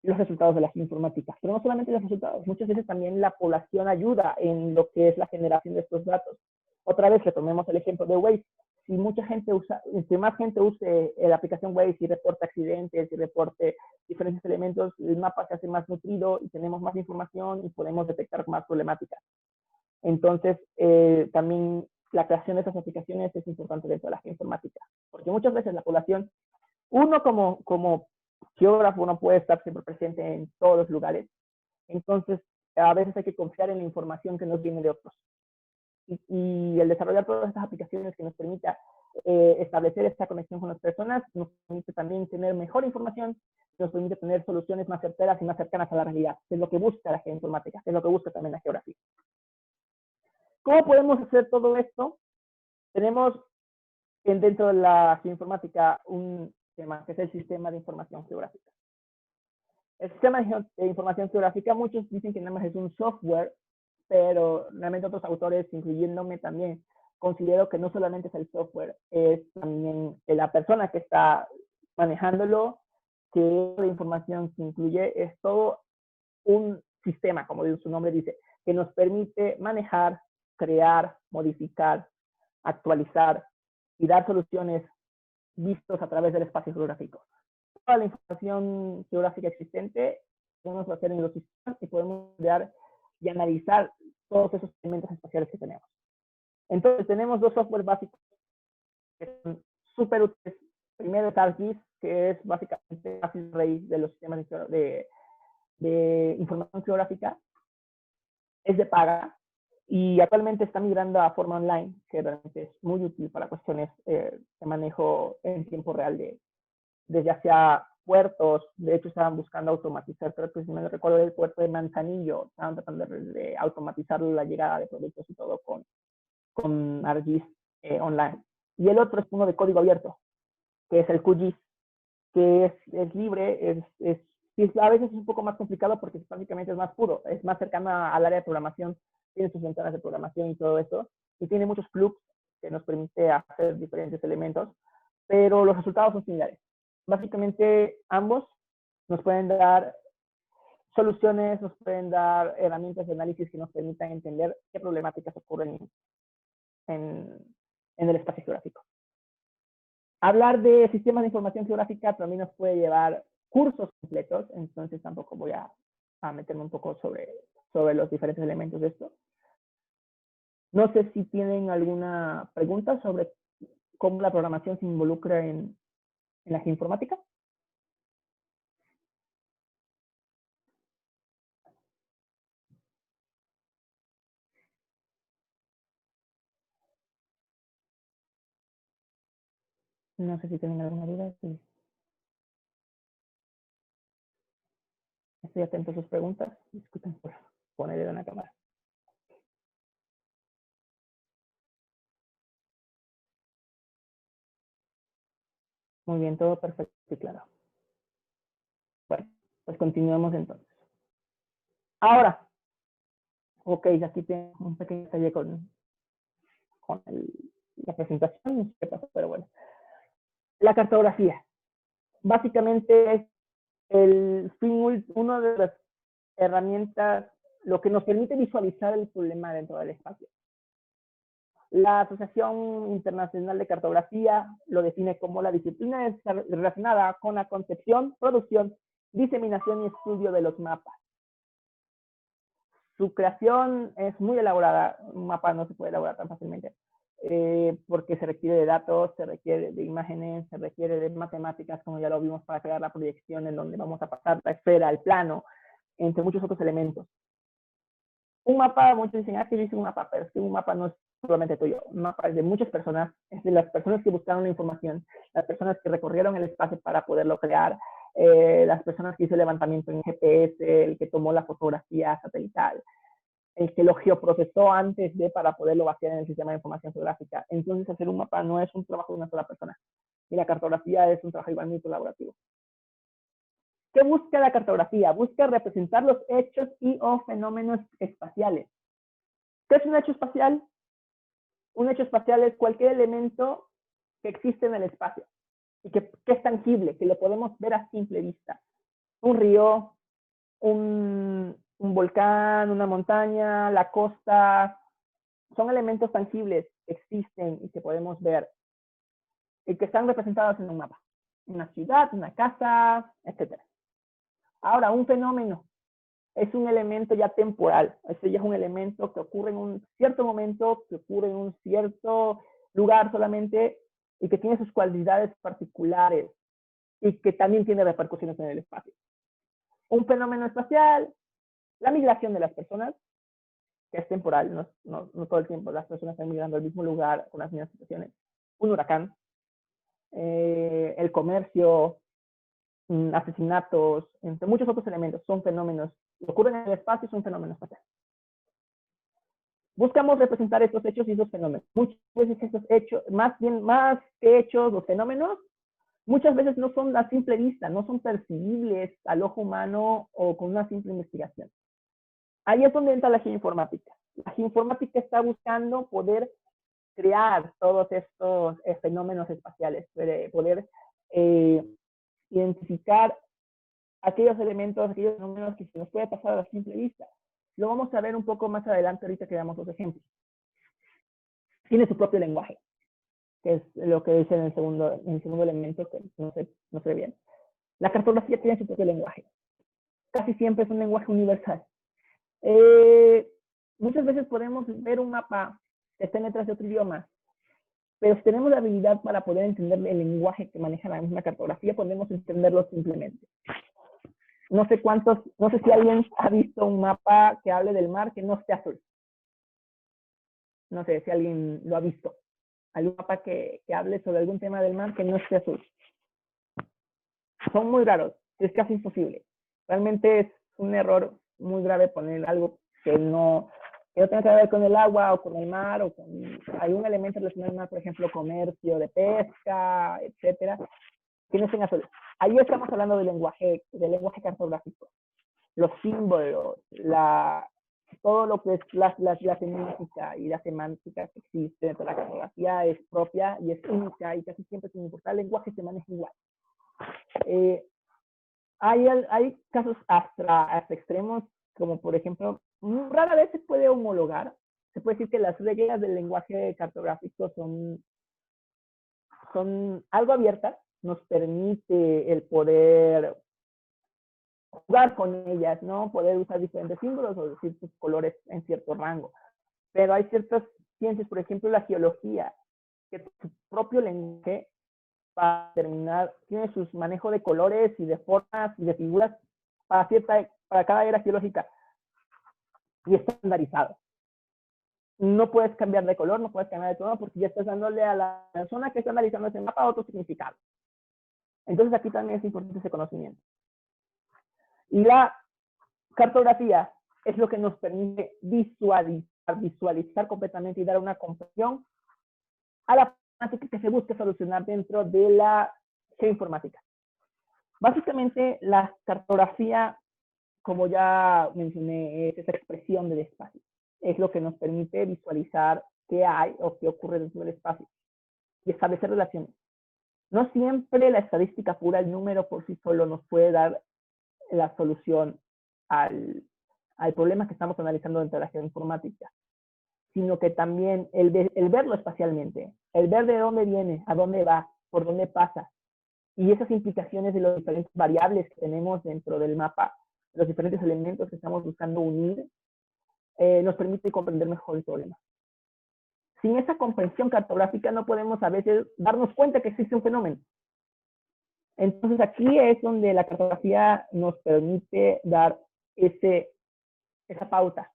los resultados de la geoinformática. Pero no solamente los resultados, muchas veces también la población ayuda en lo que es la generación de estos datos. Otra vez retomemos el ejemplo de Waze. Si mucha gente si más gente use la aplicación Waze y reporta accidentes y reporte diferentes elementos, el mapa se hace más nutrido y tenemos más información y podemos detectar más problemáticas. Entonces, también la creación de estas aplicaciones es importante dentro de la geoinformática, porque muchas veces la población, uno como geógrafo no puede estar siempre presente en todos los lugares, entonces a veces hay que confiar en la información que nos viene de otros. Y el desarrollar todas estas aplicaciones que nos permita establecer esta conexión con las personas, nos permite también tener mejor información, nos permite tener soluciones más certeras y más cercanas a la realidad, que es lo que busca la geoinformática, que es lo que busca también la geografía. ¿Cómo podemos hacer todo esto? Tenemos dentro de la geoinformática un tema que es el sistema de información geográfica. El sistema de información geográfica, muchos dicen que nada más es un software, pero realmente otros autores, incluyéndome también, considero que no solamente es el software, es también la persona que está manejándolo, que la información que incluye es todo un sistema, como su nombre dice, que nos permite manejar, crear, modificar, actualizar y dar soluciones vistos a través del espacio geográfico. Toda la información geográfica existente podemos hacer en los sistemas y podemos crear y analizar todos esos elementos espaciales que tenemos. Entonces, tenemos dos softwares básicos que son súper útiles. Primero es ArcGIS, que es básicamente el rey de los sistemas de información geográfica. Es de paga y actualmente está migrando a forma online, que realmente es muy útil para cuestiones de manejo en tiempo real desde hacia puertos. De hecho, estaban buscando automatizar, creo que si me recuerdo, el puerto de Manzanillo, estaban tratando de automatizar la llegada de productos y todo con ArcGIS online. Y el otro es uno de código abierto, que es el QGIS, que es libre, a veces es un poco más complicado porque básicamente es más puro, es más cercano al área de programación, tiene sus ventanas de programación y todo eso, y tiene muchos clubs que nos permite hacer diferentes elementos, pero los resultados son similares. Básicamente ambos nos pueden dar soluciones, nos pueden dar herramientas de análisis que nos permitan entender qué problemáticas ocurren en el espacio geográfico. Hablar de sistemas de información geográfica también nos puede llevar cursos completos, entonces tampoco voy a meterme un poco sobre los diferentes elementos de esto. No sé si tienen alguna pregunta sobre cómo la programación se involucra en la geoinformática. No sé si tienen alguna duda. Sí. Estoy atento a sus preguntas. Disculpen por poner en la cámara. Muy bien, todo perfecto y claro. Bueno, pues continuemos entonces. Ahora, ok, aquí tengo un pequeño detalle con la presentación, no sé qué pasó, pero bueno. La cartografía. Básicamente es una de las herramientas, lo que nos permite visualizar el problema dentro del espacio. La Asociación Internacional de Cartografía lo define como la disciplina relacionada con la concepción, producción, diseminación y estudio de los mapas. Su creación es muy elaborada, un mapa no se puede elaborar tan fácilmente. porque se requiere de datos, se requiere de imágenes, se requiere de matemáticas, como ya lo vimos, para crear la proyección en donde vamos a pasar la esfera, el plano, entre muchos otros elementos. Un mapa, muchos dicen, que yo hice un mapa, pero es que un mapa no es solamente tuyo. Un mapa es de muchas personas, es de las personas que buscaron la información, las personas que recorrieron el espacio para poderlo crear, las personas que hizo el levantamiento en GPS, el que tomó la fotografía satelital, el que lo geoprocesó antes de para poderlo vaciar en el sistema de información geográfica. Entonces, hacer un mapa no es un trabajo de una sola persona. Y la cartografía es un trabajo igual muy colaborativo. ¿Qué busca la cartografía? Busca representar los hechos y o fenómenos espaciales. ¿Qué es un hecho espacial? Un hecho espacial es cualquier elemento que existe en el espacio y que es tangible, que lo podemos ver a simple vista. Un río, un volcán, una montaña, la costa, son elementos tangibles que existen y que podemos ver y que están representados en un mapa. Una ciudad, una casa, etc. Ahora, un fenómeno es un elemento ya temporal. Ese ya es un elemento que ocurre en un cierto momento, que ocurre en un cierto lugar solamente y que tiene sus cualidades particulares y que también tiene repercusiones en el espacio. Un fenómeno espacial, la migración de las personas, que es temporal, no todo el tiempo las personas están migrando al mismo lugar con las mismas situaciones. Un huracán, el comercio, asesinatos, entre muchos otros elementos, son fenómenos que ocurren en el espacio, son fenómenos espacial. Buscamos representar estos hechos y estos fenómenos. Muchas veces estos hechos, más que hechos, los fenómenos, muchas veces no son a simple vista, no son percibibles al ojo humano o con una simple investigación. Ahí es donde entra la geoinformática. La geoinformática está buscando poder crear todos estos fenómenos espaciales, poder identificar aquellos elementos, aquellos fenómenos que se nos puede pasar a la simple vista. Lo vamos a ver un poco más adelante ahorita que veamos los ejemplos. Tiene su propio lenguaje, que es lo que dice en el segundo elemento, que no se ve bien. La cartografía tiene su propio lenguaje. Casi siempre es un lenguaje universal. Muchas veces podemos ver un mapa que está en letras de otro idioma, pero si tenemos la habilidad para poder entender el lenguaje que maneja la misma cartografía, podemos entenderlo simplemente. No sé si alguien ha visto un mapa que hable del mar que no esté azul. No sé si alguien lo ha visto. Hay un mapa que hable sobre algún tema del mar que no esté azul. Son muy raros, es casi imposible. Realmente es un error muy grave poner algo que no tenga que ver con el agua o con el mar o con algún elemento relacionado al mar, por ejemplo, comercio de pesca, etcétera, que no estén azules. Ahí estamos hablando del lenguaje cartográfico. Los símbolos, todo lo que es la semántica y la semántica que existe dentro de la cartografía es propia y es única y casi siempre sin importar el lenguaje se maneja igual. Hay casos hasta extremos, como por ejemplo, rara vez se puede homologar. Se puede decir que las reglas del lenguaje cartográfico son algo abiertas, nos permite el poder jugar con ellas, ¿no? Poder usar diferentes símbolos o decir sus colores en cierto rango. Pero hay ciertas ciencias, por ejemplo, la geología, que su propio lenguaje para determinar, tiene sus manejos de colores y de formas y de figuras para cada era geológica y estandarizado. No puedes cambiar de color, no puedes cambiar de tono porque ya estás dándole a la persona que está analizando ese mapa otro significado. Entonces aquí también es importante ese conocimiento. Y la cartografía es lo que nos permite visualizar completamente y dar una comprensión a la problemática que se busca solucionar dentro de la geoinformática. Básicamente, la cartografía, como ya mencioné, es esa expresión del espacio. Es lo que nos permite visualizar qué hay o qué ocurre dentro del espacio y establecer relaciones. No siempre la estadística pura, el número por sí solo, nos puede dar la solución al problema que estamos analizando dentro de la geoinformática, sino que también el verlo espacialmente, el ver de dónde viene, a dónde va, por dónde pasa, y esas implicaciones de las diferentes variables que tenemos dentro del mapa, los diferentes elementos que estamos buscando unir, nos permite comprender mejor el problema. sin esa comprensión cartográfica no podemos a veces darnos cuenta que existe un fenómeno. Entonces aquí es donde la cartografía nos permite dar esa pauta,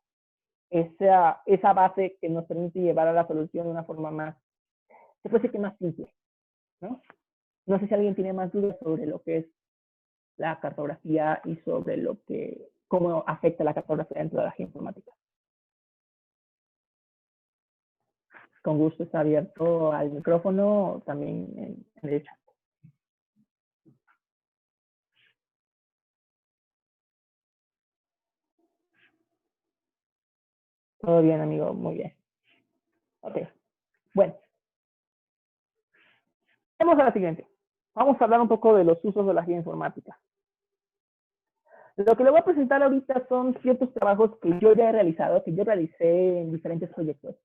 esa base que nos permite llevar a la solución de una forma más, se puede decir que más simple, ¿no? No sé si alguien tiene más dudas sobre lo que es la cartografía y sobre cómo afecta la cartografía dentro de la geoinformática. Con gusto está abierto al micrófono también en el chat. Todo bien, amigo, muy bien. Ok, bueno. Vamos a la siguiente. Vamos a hablar un poco de los usos de la geoinformática. Lo que le voy a presentar ahorita son ciertos trabajos que yo ya he realizado, que yo realicé en diferentes proyectos,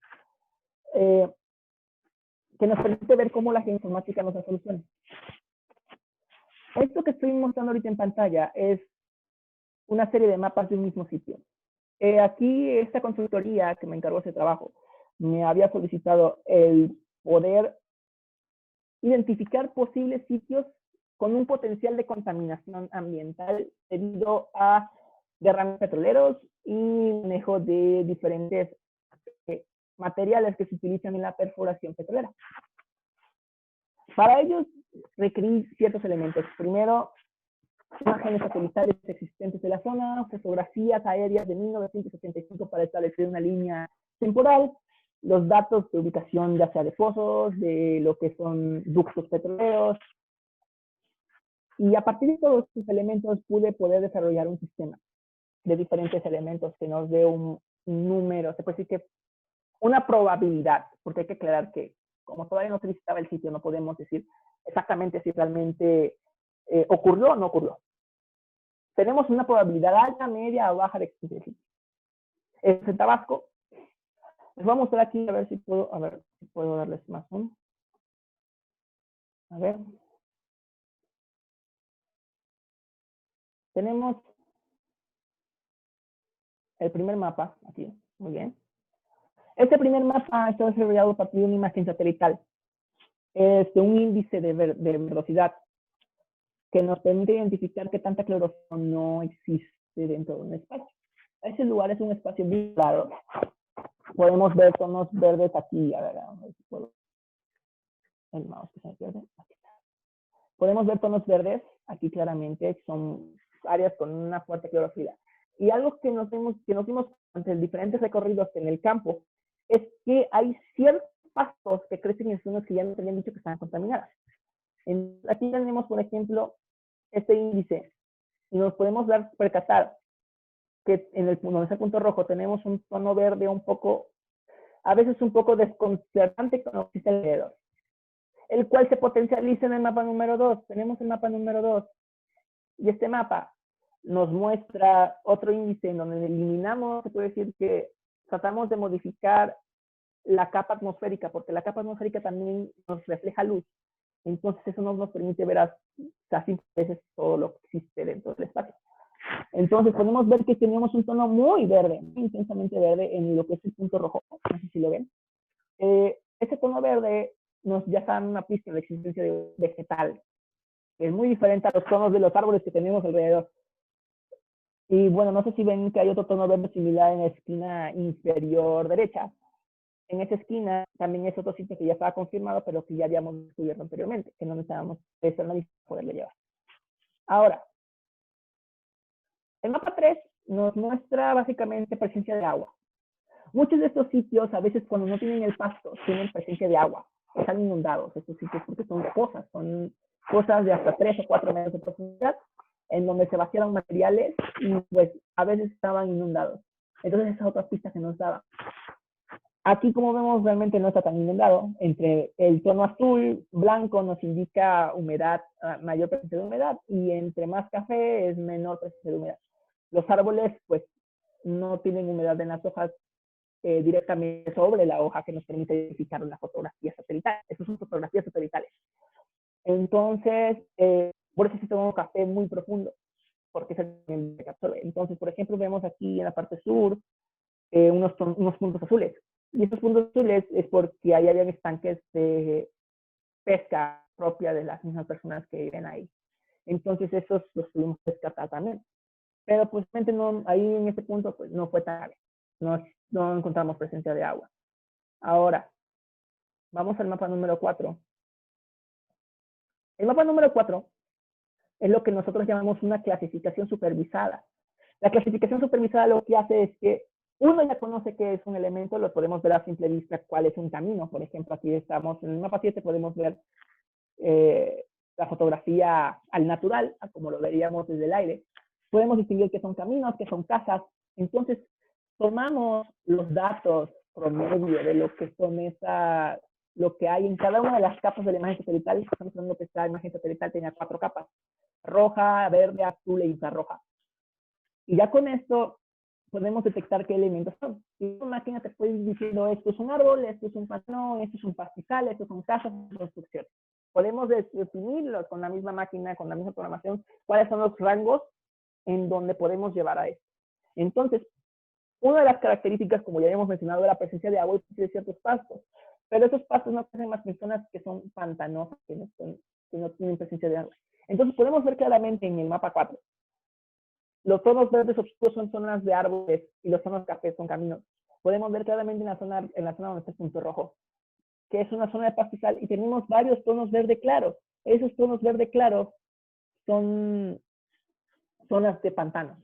que nos permite ver cómo la geoinformática nos da soluciones. Esto que estoy mostrando ahorita en pantalla es una serie de mapas de un mismo sitio. Aquí esta consultoría que me encargó ese trabajo me había solicitado el poder identificar posibles sitios con un potencial de contaminación ambiental debido a derrames petroleros y manejo de diferentes materiales que se utilizan en la perforación petrolera. Para ello requerí ciertos elementos. Primero, imágenes satelitales existentes de la zona, fotografías aéreas de 1975 para establecer una línea temporal, los datos de ubicación ya sea de pozos, de lo que son ductos petroleros, y a partir de todos estos elementos pude poder desarrollar un sistema de diferentes elementos que nos dé un número, se puede decir que una probabilidad, porque hay que aclarar que como todavía no se visitaba el sitio, no podemos decir exactamente si realmente ocurrió o no ocurrió. Tenemos una probabilidad alta, media o baja de existencia del sitio. Es en Tabasco. Les voy a mostrar aquí a ver si puedo darles más zoom. A ver. Tenemos el primer mapa aquí. Muy bien. Este primer mapa está desarrollado a partir de una imagen satelital. Es de un índice de velocidad que nos permite identificar qué tanta clorofila no existe dentro de un espacio. Ese lugar es un espacio bien claro. Podemos ver tonos verdes aquí. A ver si puedo. El mouse que se me pierde. Aquí está. Podemos ver tonos verdes aquí claramente, son áreas con una fuerte clorofila. Y algo que nos dimos ante diferentes recorridos en el campo es que hay ciertos pastos que crecen en zonas que ya nos habían dicho que están contaminadas. Aquí tenemos, por ejemplo, este índice y nos podemos percatar que en donde está el punto rojo tenemos un tono verde un poco, a veces un poco desconcertante con lo que existe alrededor, el cual se potencializa en el mapa número 2. Tenemos el mapa número 2 y este mapa nos muestra otro índice en donde eliminamos, se puede decir que tratamos de modificar la capa atmosférica, porque la capa atmosférica también nos refleja luz. Entonces eso nos permite ver a 5 veces todo lo que existe dentro del espacio. Entonces podemos ver que tenemos un tono muy verde, muy intensamente verde en lo que es el punto rojo. No sé si lo ven. Ese tono verde nos ya da una pista de la existencia de vegetal. Es muy diferente a los tonos de los árboles que tenemos alrededor. Y bueno, no sé si ven que hay otro tono verde similar en la esquina inferior derecha. En esa esquina también es otro sitio que ya estaba confirmado, pero que ya habíamos descubierto anteriormente, que no necesitábamos esa análisis para poderlo llevar. Ahora, el mapa 3 nos muestra básicamente presencia de agua. Muchos de estos sitios, a veces cuando no tienen el pasto, tienen presencia de agua. Están inundados estos sitios porque son cosas de hasta 3 o 4 metros de profundidad, en donde se vaciaron materiales y pues a veces estaban inundados. Entonces esa es otra pista que nos daba. Aquí, como vemos, realmente no está tan inundado. Entre el tono azul, blanco nos indica humedad, mayor presencia de humedad, y entre más café es menor presencia de humedad. Los árboles, pues, no tienen humedad en las hojas directamente sobre la hoja, que nos permite identificar una fotografía satelital. Estas son fotografías satelitales. Entonces, por eso sí tengo un café muy profundo, porque es el que absorbe. Entonces, por ejemplo, vemos aquí en la parte sur unos puntos azules. Y esos puntos azules es porque ahí habían estanques de pesca propia de las mismas personas que viven ahí. Entonces esos los tuvimos que rescatar también. Pero pues no, ahí en ese punto pues no fue tan grave. No encontramos presencia de agua. Ahora, vamos al mapa número 4. El mapa número 4 es lo que nosotros llamamos una clasificación supervisada. La clasificación supervisada lo que hace es que uno ya conoce qué es un elemento, lo podemos ver a simple vista cuál es un camino. Por ejemplo, aquí estamos en el mapa 7, podemos ver la fotografía al natural, como lo veríamos desde el aire. Podemos distinguir qué son caminos, qué son casas. Entonces, tomamos los datos promedio de lo que son lo que hay en cada una de las capas de la imagen satelital. Estamos hablando que esta imagen satelital tenía 4 capas: roja, verde, azul e infrarroja. Y ya con esto podemos detectar qué elementos son. Y una máquina te puede ir diciendo, esto es un árbol, esto es un pantano, esto es un pastizal, esto son casas, construcciones. Podemos definirlos con la misma máquina, con la misma programación, cuáles son los rangos en donde podemos llevar a esto. Entonces, una de las características, como ya habíamos mencionado, es la presencia de agua y de ciertos pastos. Pero esos pastos no tienen más zonas que son pantanosas, que no tienen presencia de agua. Entonces, podemos ver claramente en el mapa 4. Los tonos verdes oscuros son zonas de árboles y los tonos cafés son caminos. Podemos ver claramente en la zona donde está el punto rojo, que es una zona de pastizal, y tenemos varios tonos verde claros. Esos tonos verde claros son zonas de pantanos.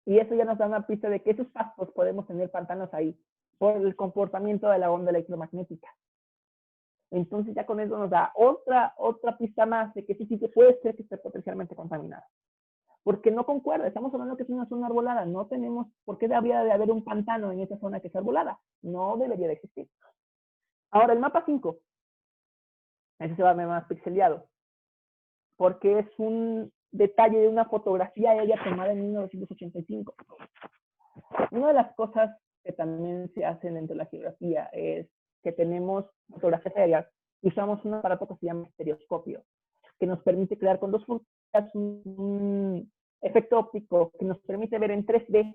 Y eso ya nos da una pista de que esos pastos podemos tener pantanos ahí, por el comportamiento de la onda electromagnética. Entonces ya con eso nos da otra pista más de que ese sitio puede ser que esté potencialmente contaminado. Porque no concuerda, estamos hablando que es una zona arbolada, no tenemos por qué habría de haber un pantano en esa zona que es arbolada, no debería de existir. Ahora, el mapa 5, ese se va a ver más pixeleado, porque es un detalle de una fotografía aérea tomada en 1985. Una de las cosas que también se hacen dentro de la geografía es que tenemos fotografías aéreas y usamos un aparato que se llama estereoscopio, que nos permite crear con dos fotografías un efecto óptico que nos permite ver en 3D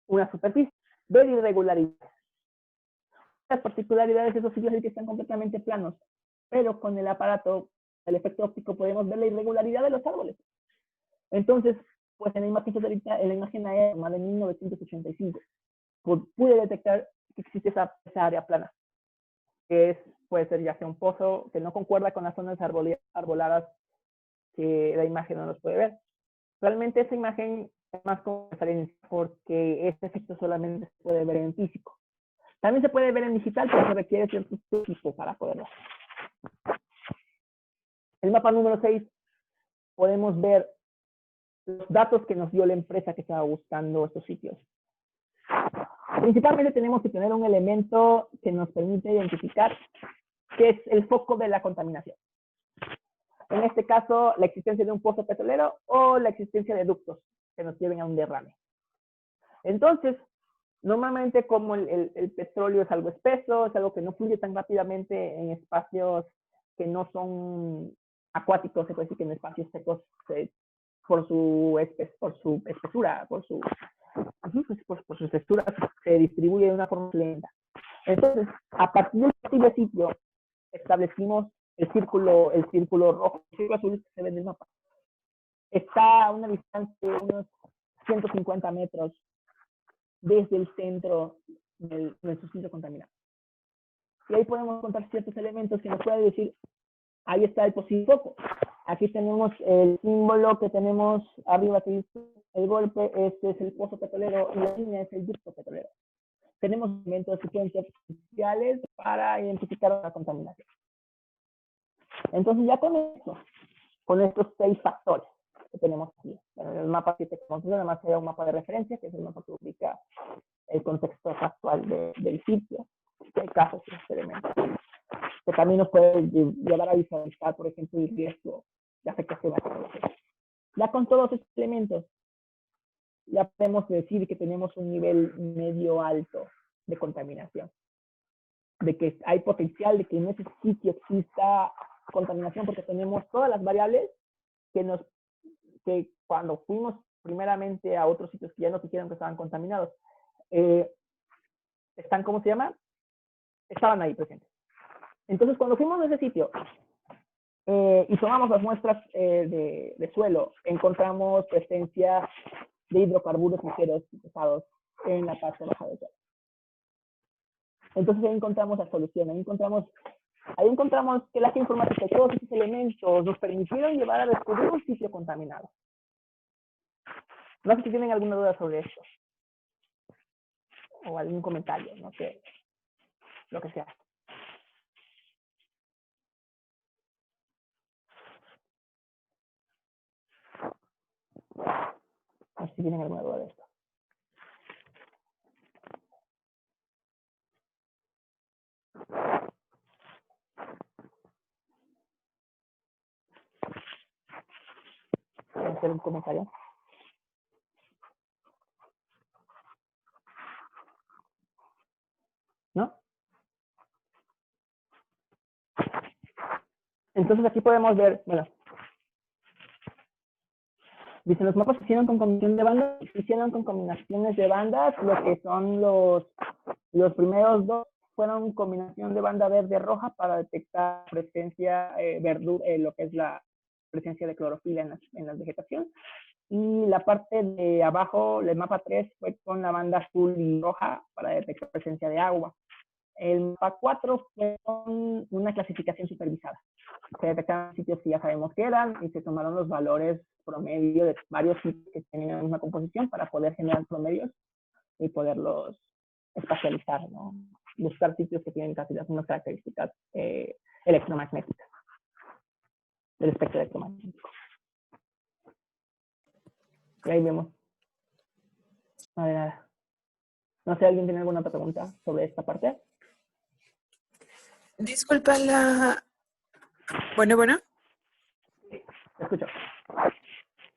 una superficie, ver irregularidades. Las particularidades de esos sitios es que están completamente planos, pero con el aparato, el efecto óptico, podemos ver la irregularidad de los árboles. Entonces, pues en la imagen aérea de 1985, pude detectar que existe esa área plana, que puede ser ya sea un pozo que no concuerda con las zonas arboladas que la imagen no nos puede ver. Realmente esa imagen es más como referencia porque este efecto solamente se puede ver en físico. También se puede ver en digital, pero se requiere cierto equipo para poderlo hacer. El mapa número 6, podemos ver los datos que nos dio la empresa que estaba buscando estos sitios. Principalmente tenemos que tener un elemento que nos permite identificar qué es el foco de la contaminación. En este caso, la existencia de un pozo petrolero o la existencia de ductos que nos lleven a un derrame. Entonces, normalmente como el petróleo es algo espeso, es algo que no fluye tan rápidamente en espacios que no son acuáticos, se puede decir que en espacios secos, por su espesura, por su textura, se distribuye de una forma lenta. Entonces, a partir del posible sitio, establecimos el círculo rojo, el círculo azul que se ve en el mapa. Está a una distancia de unos 150 metros desde el centro del sitio contaminado. Y ahí podemos encontrar ciertos elementos que nos pueden decir, ahí está el posible foco. Aquí tenemos el símbolo que tenemos arriba, que dice el golpe, este es el pozo petrolero y la línea es el ducto petrolero. Tenemos elementos que pueden ser esenciales para identificar la contaminación. Entonces ya con estos 6 factores que tenemos aquí, en el mapa 7, además hay un mapa de referencia, que es el mapa que ubica el contexto actual del sitio, que hay casos y experimentos, que también nos puede llevar a visualizar, por ejemplo, el riesgo de afectación a la tecnología. Ya con todos estos elementos, ya podemos decir que tenemos un nivel medio alto de contaminación, de que hay potencial de que en ese sitio exista contaminación, porque tenemos todas las variables que cuando fuimos primeramente a otros sitios que ya nos dijeron que estaban contaminados, están, ¿cómo se llama? Estaban ahí presentes. Entonces, cuando fuimos a ese sitio y tomamos las muestras de suelo, encontramos presencia de hidrocarburos ligeros y pesados en la parte baja del suelo. Entonces ahí encontramos la solución, ahí encontramos que la informática y todos esos elementos nos permitieron llevar a descubrir un sitio contaminado. No sé si tienen alguna duda sobre esto. O algún comentario, no sé. Lo que sea. No sé si tienen alguna duda de esto. ¿Quieren hacer un comentario? ¿No? Entonces aquí podemos ver, bueno, dicen los mapas se hicieron con combinación de bandas, se hicieron con combinaciones de bandas, lo que son los primeros dos fueron combinación de banda verde-roja para detectar presencia, lo que es la presencia de clorofila en la vegetación. Y la parte de abajo, el mapa 3, fue con la banda azul y roja para detectar presencia de agua. El mapa 4 fue con una clasificación supervisada. Se detectaron sitios que ya sabemos que eran y se tomaron los valores promedio de varios sitios que tenían la misma composición para poder generar promedios y poderlos espacializar, ¿no? Buscar sitios que tienen casi las mismas características electromagnéticas, del espectro electromagnético. Y ahí vemos. A ver, no sé, ¿alguien tiene alguna otra pregunta sobre esta parte? Disculpa la... Bueno. Te escucho.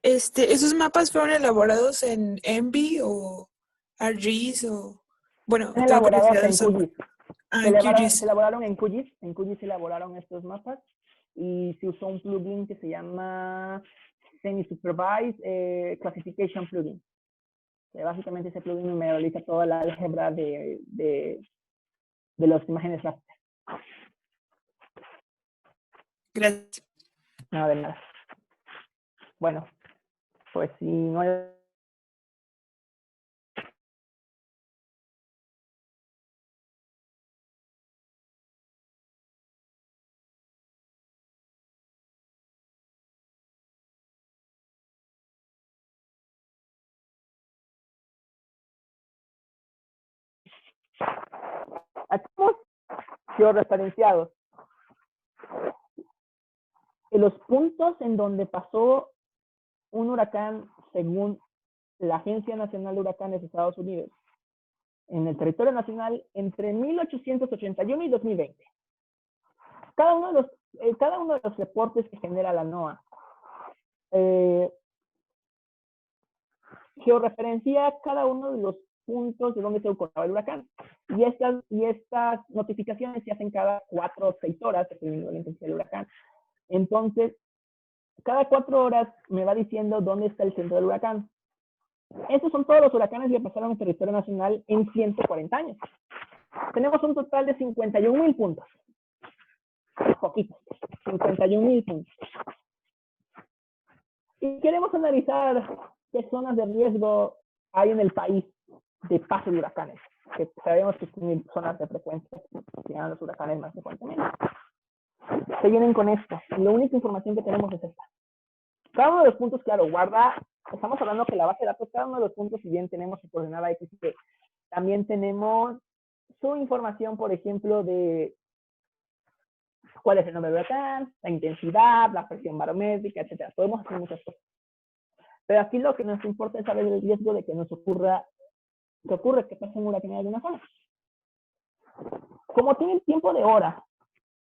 ¿Esos mapas fueron elaborados en Envy o ArcGIS o... Bueno, Están tengo elaborados curiosidad de en eso. QGIS. En QGIS. Se elaboraron en QGIS. En QGIS se elaboraron estos mapas y se usó un plugin que se llama Semi-Supervised Classification Plugin. Que básicamente ese plugin me realiza toda la álgebra de las imágenes raster. Gracias. Nada de nada. Bueno, pues si no hay... Aquí estamos georreferenciados. En los puntos en donde pasó un huracán según la Agencia Nacional de Huracanes de Estados Unidos en el territorio nacional entre 1881 y 2020. Cada uno de los reportes que genera la NOAA georreferencia cada uno de los puntos de donde se ocurrió el huracán. Y estas notificaciones se hacen cada 4 o 6 horas, dependiendo de la intensidad del huracán. Entonces, cada 4 horas me va diciendo dónde está el centro del huracán. Estos son todos los huracanes que pasaron en el territorio nacional en 140 años. Tenemos un total de 51,000 puntos. Poquitos. 51,000 puntos. Y queremos analizar qué zonas de riesgo hay en el país de paso de huracanes. Que sabemos que tienen zonas de frecuencia que llegan los huracanes más frecuentemente. Se vienen con esto. La única información que tenemos es esta. Cada uno de los puntos, claro, estamos hablando que la base de datos, cada uno de los puntos, si bien tenemos su coordenada X, también tenemos su información, por ejemplo, de cuál es el nombre del huracán, la intensidad, la presión barométrica, etc. Podemos hacer muchas cosas. Pero aquí lo que nos importa es saber el riesgo de que nos ocurra que pase un huracán en alguna zona. Como tiene el tiempo de hora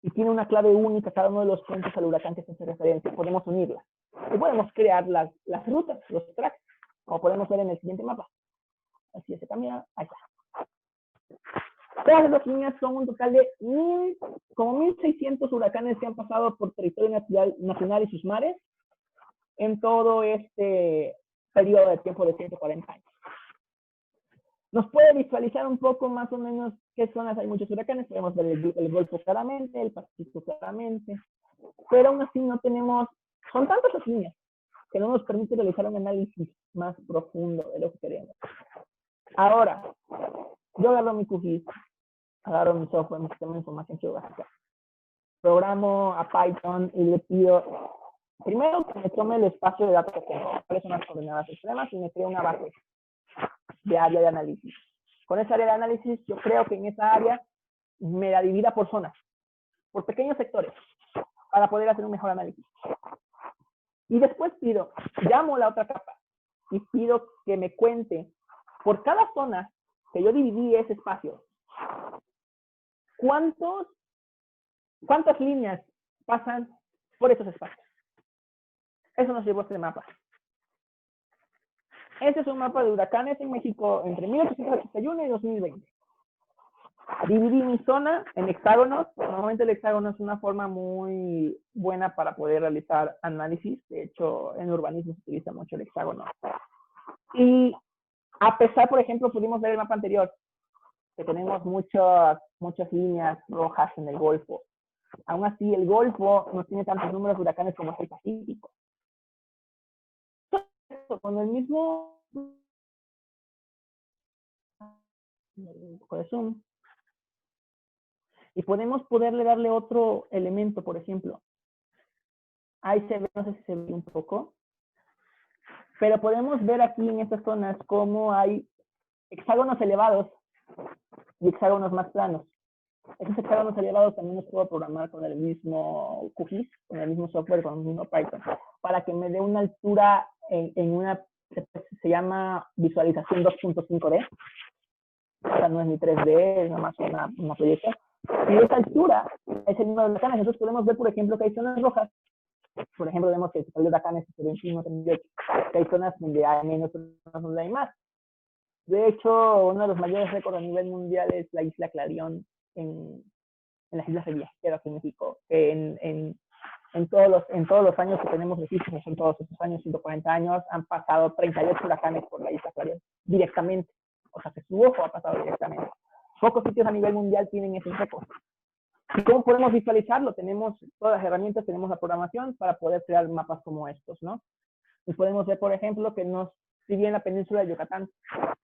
y tiene una clave única cada uno de los puntos al huracán que se hace referencia, podemos unirlas. Y podemos crear las rutas, los tracks, como podemos ver en el siguiente mapa. Así se cambia, ahí está. Todas esas líneas son un total de como 1,600 huracanes que han pasado por territorio nacional y sus mares en todo este periodo de tiempo de 140 años. Nos puede visualizar un poco más o menos qué zonas hay muchos huracanes. Podemos ver el Golfo claramente, el Pacífico claramente, pero aún así no tenemos, son tantas las líneas que no nos permite realizar un análisis más profundo de lo que queremos. Ahora, yo agarro mi QGIS, agarro mi software, mi sistema de información geográfica, programo a Python y le pido, primero que me tome el espacio de datos que tengo, cuáles son las coordenadas extremas, y me cree una base de área de análisis. Con esa área de análisis, yo creo que en esa área me la divida por zonas, por pequeños sectores, para poder hacer un mejor análisis. Y después llamo a la otra capa y pido que me cuente por cada zona que yo dividí ese espacio, ¿cuántas líneas pasan por esos espacios? Eso nos llevó a este mapa. Este es un mapa de huracanes en México entre 1881 y 2020. Dividí mi zona en hexágonos. Normalmente el hexágono es una forma muy buena para poder realizar análisis. De hecho, en urbanismo se utiliza mucho el hexágono. Y a pesar, por ejemplo, pudimos ver el mapa anterior, que tenemos muchas líneas rojas en el Golfo. Aún así, el Golfo no tiene tantos números de huracanes como el Pacífico. Con el mismo zoom, y podemos darle otro elemento, por ejemplo. Ahí se ve, no sé si se ve un poco, pero podemos ver aquí en estas zonas cómo hay hexágonos elevados y hexágonos más planos. Esos hexágonos elevados también los puedo programar con el mismo QGIS, con el mismo software, con el mismo Python, para que me dé una altura en una, se llama visualización 2.5D. O sea, no es ni 3D, es nada más una proyección. Y esa altura es el número de huracanes. Nosotros podemos ver, por ejemplo, que hay zonas rojas. Por ejemplo, vemos que el huracanes es 21, 38, que hay zonas donde hay menos, zonas donde hay más. De hecho, uno de los mayores récords a nivel mundial es la isla Clarion en las Islas Revillagigedo, aquí en México. En todos los años que tenemos registros, son todos esos años, 140 años, han pasado 38 huracanes por la isla Clarion, directamente. O sea, que su ojo ha pasado directamente. Pocos sitios a nivel mundial tienen ese récord. ¿Y cómo podemos visualizarlo? Tenemos todas las herramientas, tenemos la programación para poder crear mapas como estos, ¿no? Y podemos ver, por ejemplo, que si bien la península de Yucatán,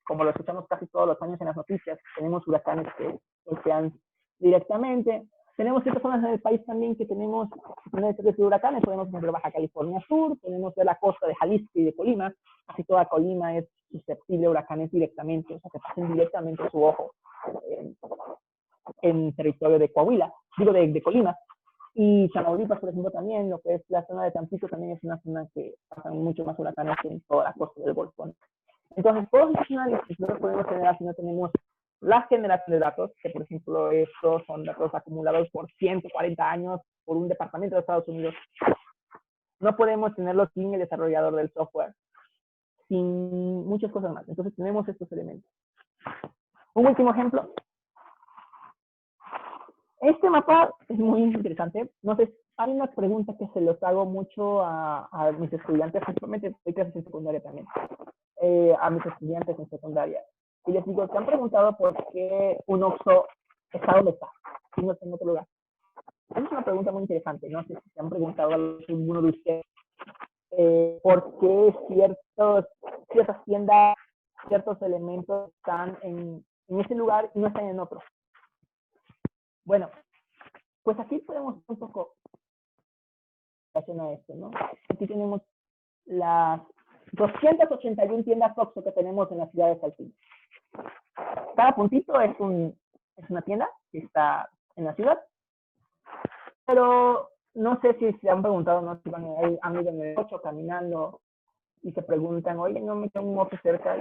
como lo escuchamos casi todos los años en las noticias, tenemos huracanes que golpean directamente. Tenemos ciertas zonas en el país también que tenemos de huracanes. Podemos ver Baja California Sur, podemos ver la costa de Jalisco y de Colima. Casi toda Colima es susceptible a huracanes directamente, o sea, que pasen directamente su ojo en territorio de Coahuila, de Colima. Y Tamaulipas, por ejemplo, también, lo que es la zona de Tampico, también es una zona que pasan mucho más huracanes que en toda la costa del Golfo. Entonces, todos estos análisis no los podemos generar si no tenemos la generación de datos, que por ejemplo estos son datos acumulados por 140 años por un departamento de Estados Unidos. No podemos tenerlos sin el desarrollador del software, sin muchas cosas más. Entonces tenemos estos elementos. Un último ejemplo. Este mapa es muy interesante. No sé, hay una pregunta que se los hago mucho a mis estudiantes, principalmente doy clases en secundaria también, a mis estudiantes en secundaria. Y les digo, ¿se han preguntado por qué un OXXO está donde está y no está en otro lugar? Es una pregunta muy interesante. No sé si se han preguntado a alguno de ustedes por qué ciertas tiendas, ciertos elementos están en ese lugar y no están en otro. Bueno, pues aquí podemos un poco relación a esto, ¿no? Aquí tenemos las 281 tiendas OXXO que tenemos en la ciudad de Saltillo. Cada puntito es una tienda que está en la ciudad, pero no sé si se han preguntado, no si han ido en el 8 caminando y se preguntan, oye, no me queda un OXXO cerca.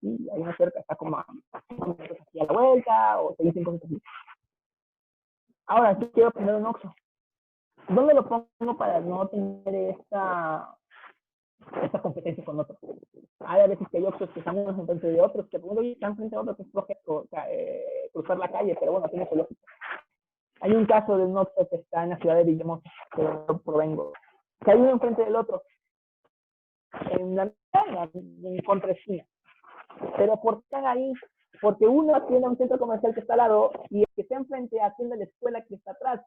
Sí, hay una cerca, está como aquí a la vuelta, o se dicen cosas así. Ahora, yo quiero poner un OXXO. ¿Dónde lo pongo para no tener esta competencia con otros? Hay a veces que hay OXXOs que están unos enfrente de otros, que están frente a otros, que es flojero cruzar la calle, pero bueno, tiene su lógica. Hay un caso de un OXXO que está en la ciudad de Villahermosa, que yo provengo, que hay uno enfrente del otro, en contraesquina. Pero ¿por qué están ahí? Porque uno atiende a un centro comercial que está al lado y el que está enfrente atiende a la escuela que está atrás.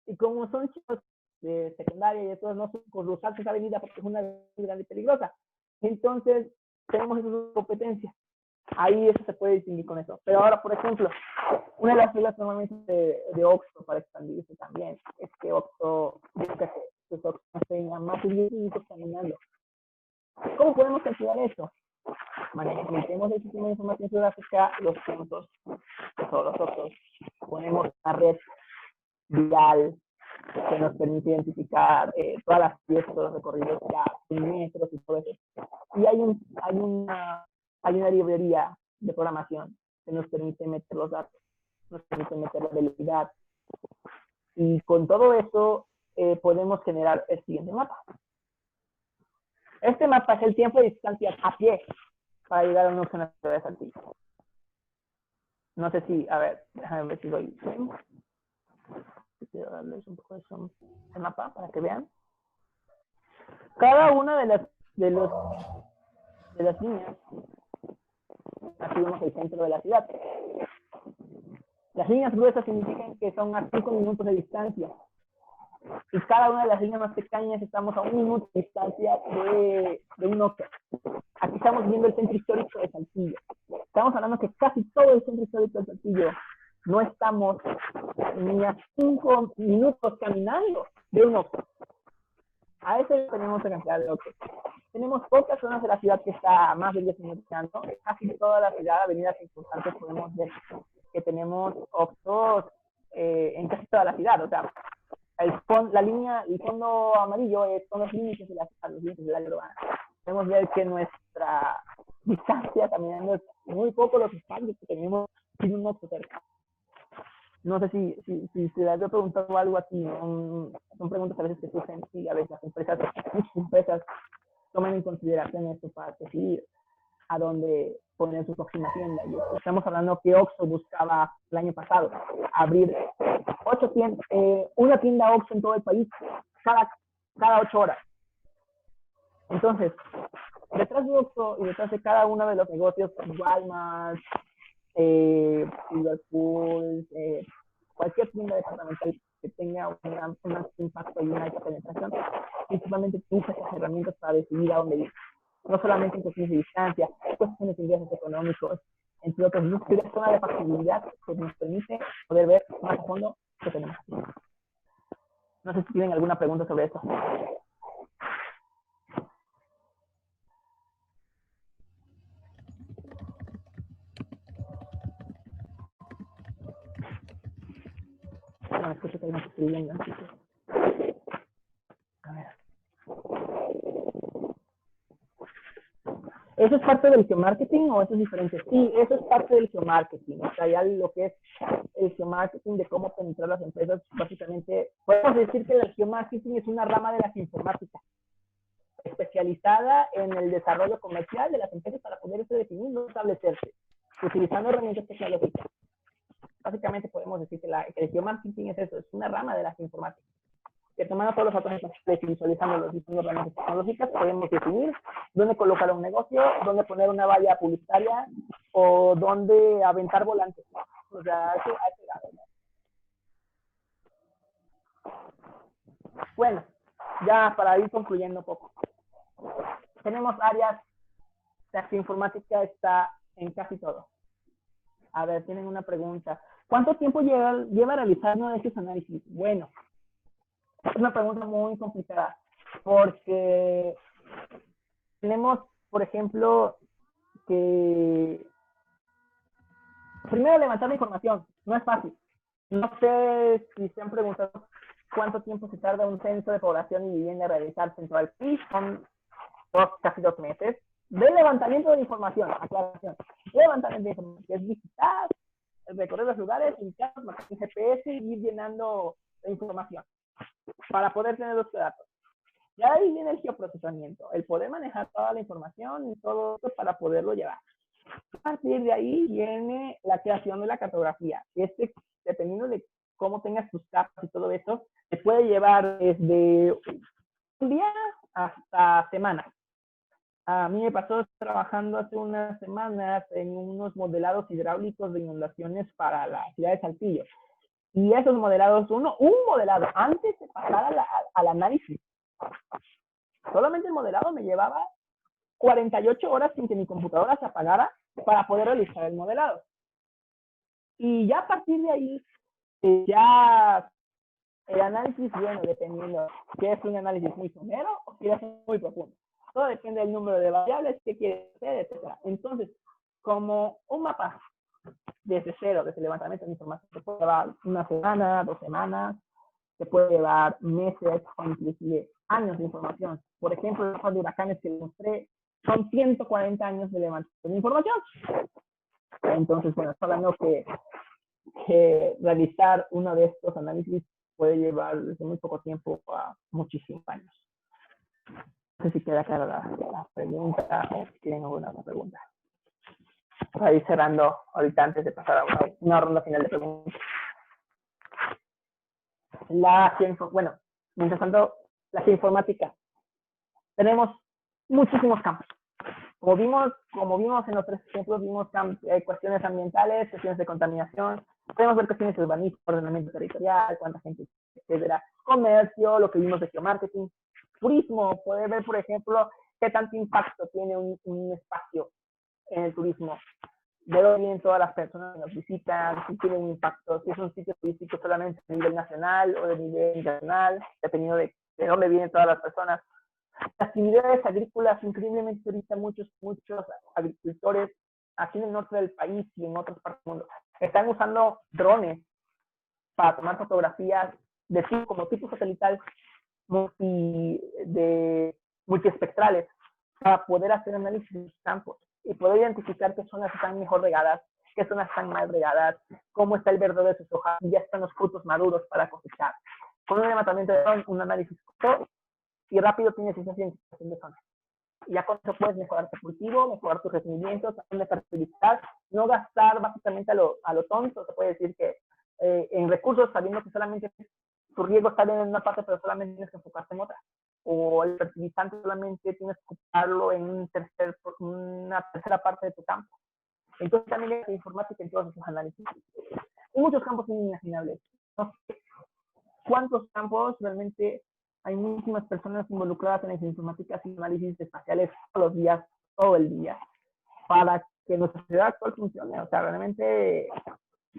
Y como son chicos de secundaria y de todos, no son cruzar esa avenida porque es una avenida grande y peligrosa. Entonces, tenemos esas competencias. Ahí eso se puede distinguir con eso. Pero ahora, por ejemplo, una de las reglas normalmente de Oxxo para expandirse también es que Oxxo, yo qué sé, pues Oxxo tenga más de 10 minutos caminando. ¿Cómo podemos calcular eso? Metemos el sistema de información geográfica, los puntos de todos los Oxxos. Ponemos una red vial que nos permite identificar todas las piezas, todos los recorridos ya en metros y todo eso. Y hay una librería de programación que nos permite meter los datos, nos permite meter la velocidad. Y con todo eso podemos generar el siguiente mapa. Este mapa es el tiempo de distancia a pie para llegar a una zona de Saltillo. No sé si, a ver, déjame ver si doy. Quiero darles un poco de mapa para que vean. Cada una de las líneas, aquí vemos el centro de la ciudad. Las líneas gruesas significan que son a 5 minutos de distancia. Y cada una de las líneas más pequeñas estamos a 1 minuto de distancia de un Oxxo. Aquí estamos viendo el centro histórico de Saltillo. Estamos hablando que casi todo el centro histórico de Saltillo no estamos ni a 5 minutos caminando de un Oxxo. A eso tenemos la cantidad de Oxxos. Tenemos pocas zonas de la ciudad que está a más de 10 minutos caminando. Casi toda la ciudad, avenidas importantes, podemos ver que tenemos Oxxos en casi toda la ciudad. O sea, el fondo amarillo son los límites de la ciudad, los límites de la urbana. Podemos ver que nuestra distancia caminando es muy poco los espacios que tenemos sin un Oxxo cerca. No sé si te has preguntado algo así, ¿no? Son preguntas a veces que surgen y a veces muchas empresas toman en consideración esto para decidir a dónde poner su próxima tienda. Y estamos hablando que Oxxo buscaba el año pasado abrir 8 tiendas, una tienda Oxxo en todo el país cada 8 horas. Entonces, detrás de Oxxo y detrás de cada uno de los negocios, Walmart, Liverpool, cualquier tienda departamental que tenga un alto impacto y una alta penetración, principalmente usa esas herramientas para decidir a dónde ir. No solamente en cuestiones de distancia, cuestiones de ingresos económicos, entre otros, una zona de factibilidad que nos permite poder ver más a fondo qué tenemos aquí. No sé si tienen alguna pregunta sobre eso. No, escucho que hay más escribiendo. A ver. ¿Eso es parte del geomarketing o eso es diferente? Sí, eso es parte del geomarketing. O sea, ya lo que es el geomarketing de cómo penetrar las empresas, básicamente, podemos decir que el geomarketing es una rama de la geoinformática, especializada en el desarrollo comercial de las empresas para poderse definir y establecerse, utilizando herramientas tecnológicas. Básicamente podemos decir que el geomarketing es eso, es una rama de la geoinformática. Que tomando todos los datos y visualizando los distintos herramientas tecnológicas, podemos definir dónde colocar un negocio, dónde poner una valla publicitaria o dónde aventar volantes. O sea, eso ha llegado, ¿no? Bueno, ya para ir concluyendo un poco. Tenemos áreas, la geoinformática está en casi todo. A ver, tienen una pregunta. ¿Cuánto tiempo lleva realizar uno de estos análisis? Bueno, es una pregunta muy complicada porque tenemos, por ejemplo, que primero levantar la información. No es fácil. No sé si se han preguntado cuánto tiempo se tarda un censo de población y vivienda a realizarse en todo el país. Son casi 2 meses. De levantamiento de información, aclaración. Levantamiento de información, que es visitar, recorrer los lugares, indicar, marcar un GPS y ir llenando la información para poder tener los datos. Y ahí viene el geoprocesamiento, el poder manejar toda la información y todo esto para poderlo llevar. A partir de ahí viene la creación de la cartografía. Dependiendo de cómo tengas tus capas y todo eso, te puede llevar desde un día hasta semanas. A mí me pasó trabajando hace unas semanas en unos modelados hidráulicos de inundaciones para la ciudad de Saltillo. Y esos modelados, un modelado, antes de pasar al análisis, solamente el modelado me llevaba 48 horas sin que mi computadora se apagara para poder realizar el modelado. Y ya a partir de ahí, ya el análisis, bueno, dependiendo, ¿quieres un análisis muy somero o quieres muy profundo? Todo depende del número de variables que quieres hacer, etc. Entonces, como un mapa desde cero, desde el levantamiento de información, se puede llevar una semana, 2 semanas, se puede llevar meses o inclusive años de información. Por ejemplo, el mapa de huracanes que les mostré son 140 años de levantamiento de información. Entonces, bueno, está hablando que realizar uno de estos análisis puede llevar desde muy poco tiempo a muchísimos años. No sé si queda clara la pregunta o si tienen alguna otra pregunta. Para ir cerrando ahorita antes de pasar a una ronda final de preguntas. Bueno, mientras tanto, la geoinformática. Tenemos muchísimos campos. Como vimos en los 3 ejemplos, vimos cuestiones ambientales, cuestiones de contaminación, podemos ver cuestiones de urbanismo, ordenamiento territorial, cuánta gente, etcétera, comercio, lo que vimos de geomarketing, turismo, poder ver, por ejemplo, qué tanto impacto tiene un espacio en el turismo, de dónde vienen todas las personas que nos visitan, si tiene un impacto, si es un sitio turístico solamente a nivel nacional o de nivel internacional, dependiendo de dónde vienen todas las personas. Las actividades agrícolas, increíblemente ahorita muchos agricultores aquí en el norte del país y en otras partes del mundo están usando drones para tomar fotografías de tipo satelital multiespectrales para poder hacer análisis de sus campos y poder identificar qué zonas están mejor regadas, qué zonas están mal regadas, cómo está el verdor de sus hojas y ya están los frutos maduros para cosechar. Con un levantamiento de dron, un análisis corto y rápido tienes esa identificación de zonas. Y ya con eso puedes mejorar tu cultivo, mejorar tus rendimientos, dónde fertilizar, no gastar básicamente a lo tonto. Se puede decir que en recursos, sabiendo que solamente tu riego está bien en una parte, pero solamente tienes que enfocarte en otra. O el fertilizante solamente tienes que ocuparlo en una tercera parte de tu campo. Entonces también hay informática en todos esos análisis. Y muchos campos inimaginables. No sé cuántos campos realmente hay muchísimas personas involucradas en las informáticas y análisis espaciales todos los días, todo el día, para que nuestra sociedad actual funcione. O sea, realmente,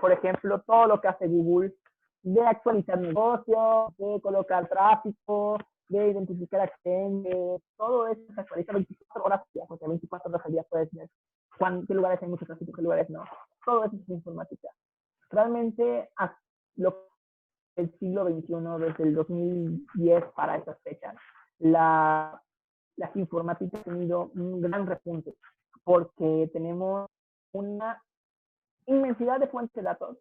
por ejemplo, todo lo que hace Google de actualizar negocios, de colocar tráfico, de identificar accidentes, todo eso se actualiza 24 horas al día, porque 24 horas al día puedes ver qué lugares hay mucho tráfico, qué lugares no. Todo eso es informática. Realmente, el siglo XXI, desde el 2010 para esas fechas, la informática ha tenido un gran repunte porque tenemos una inmensidad de fuentes de datos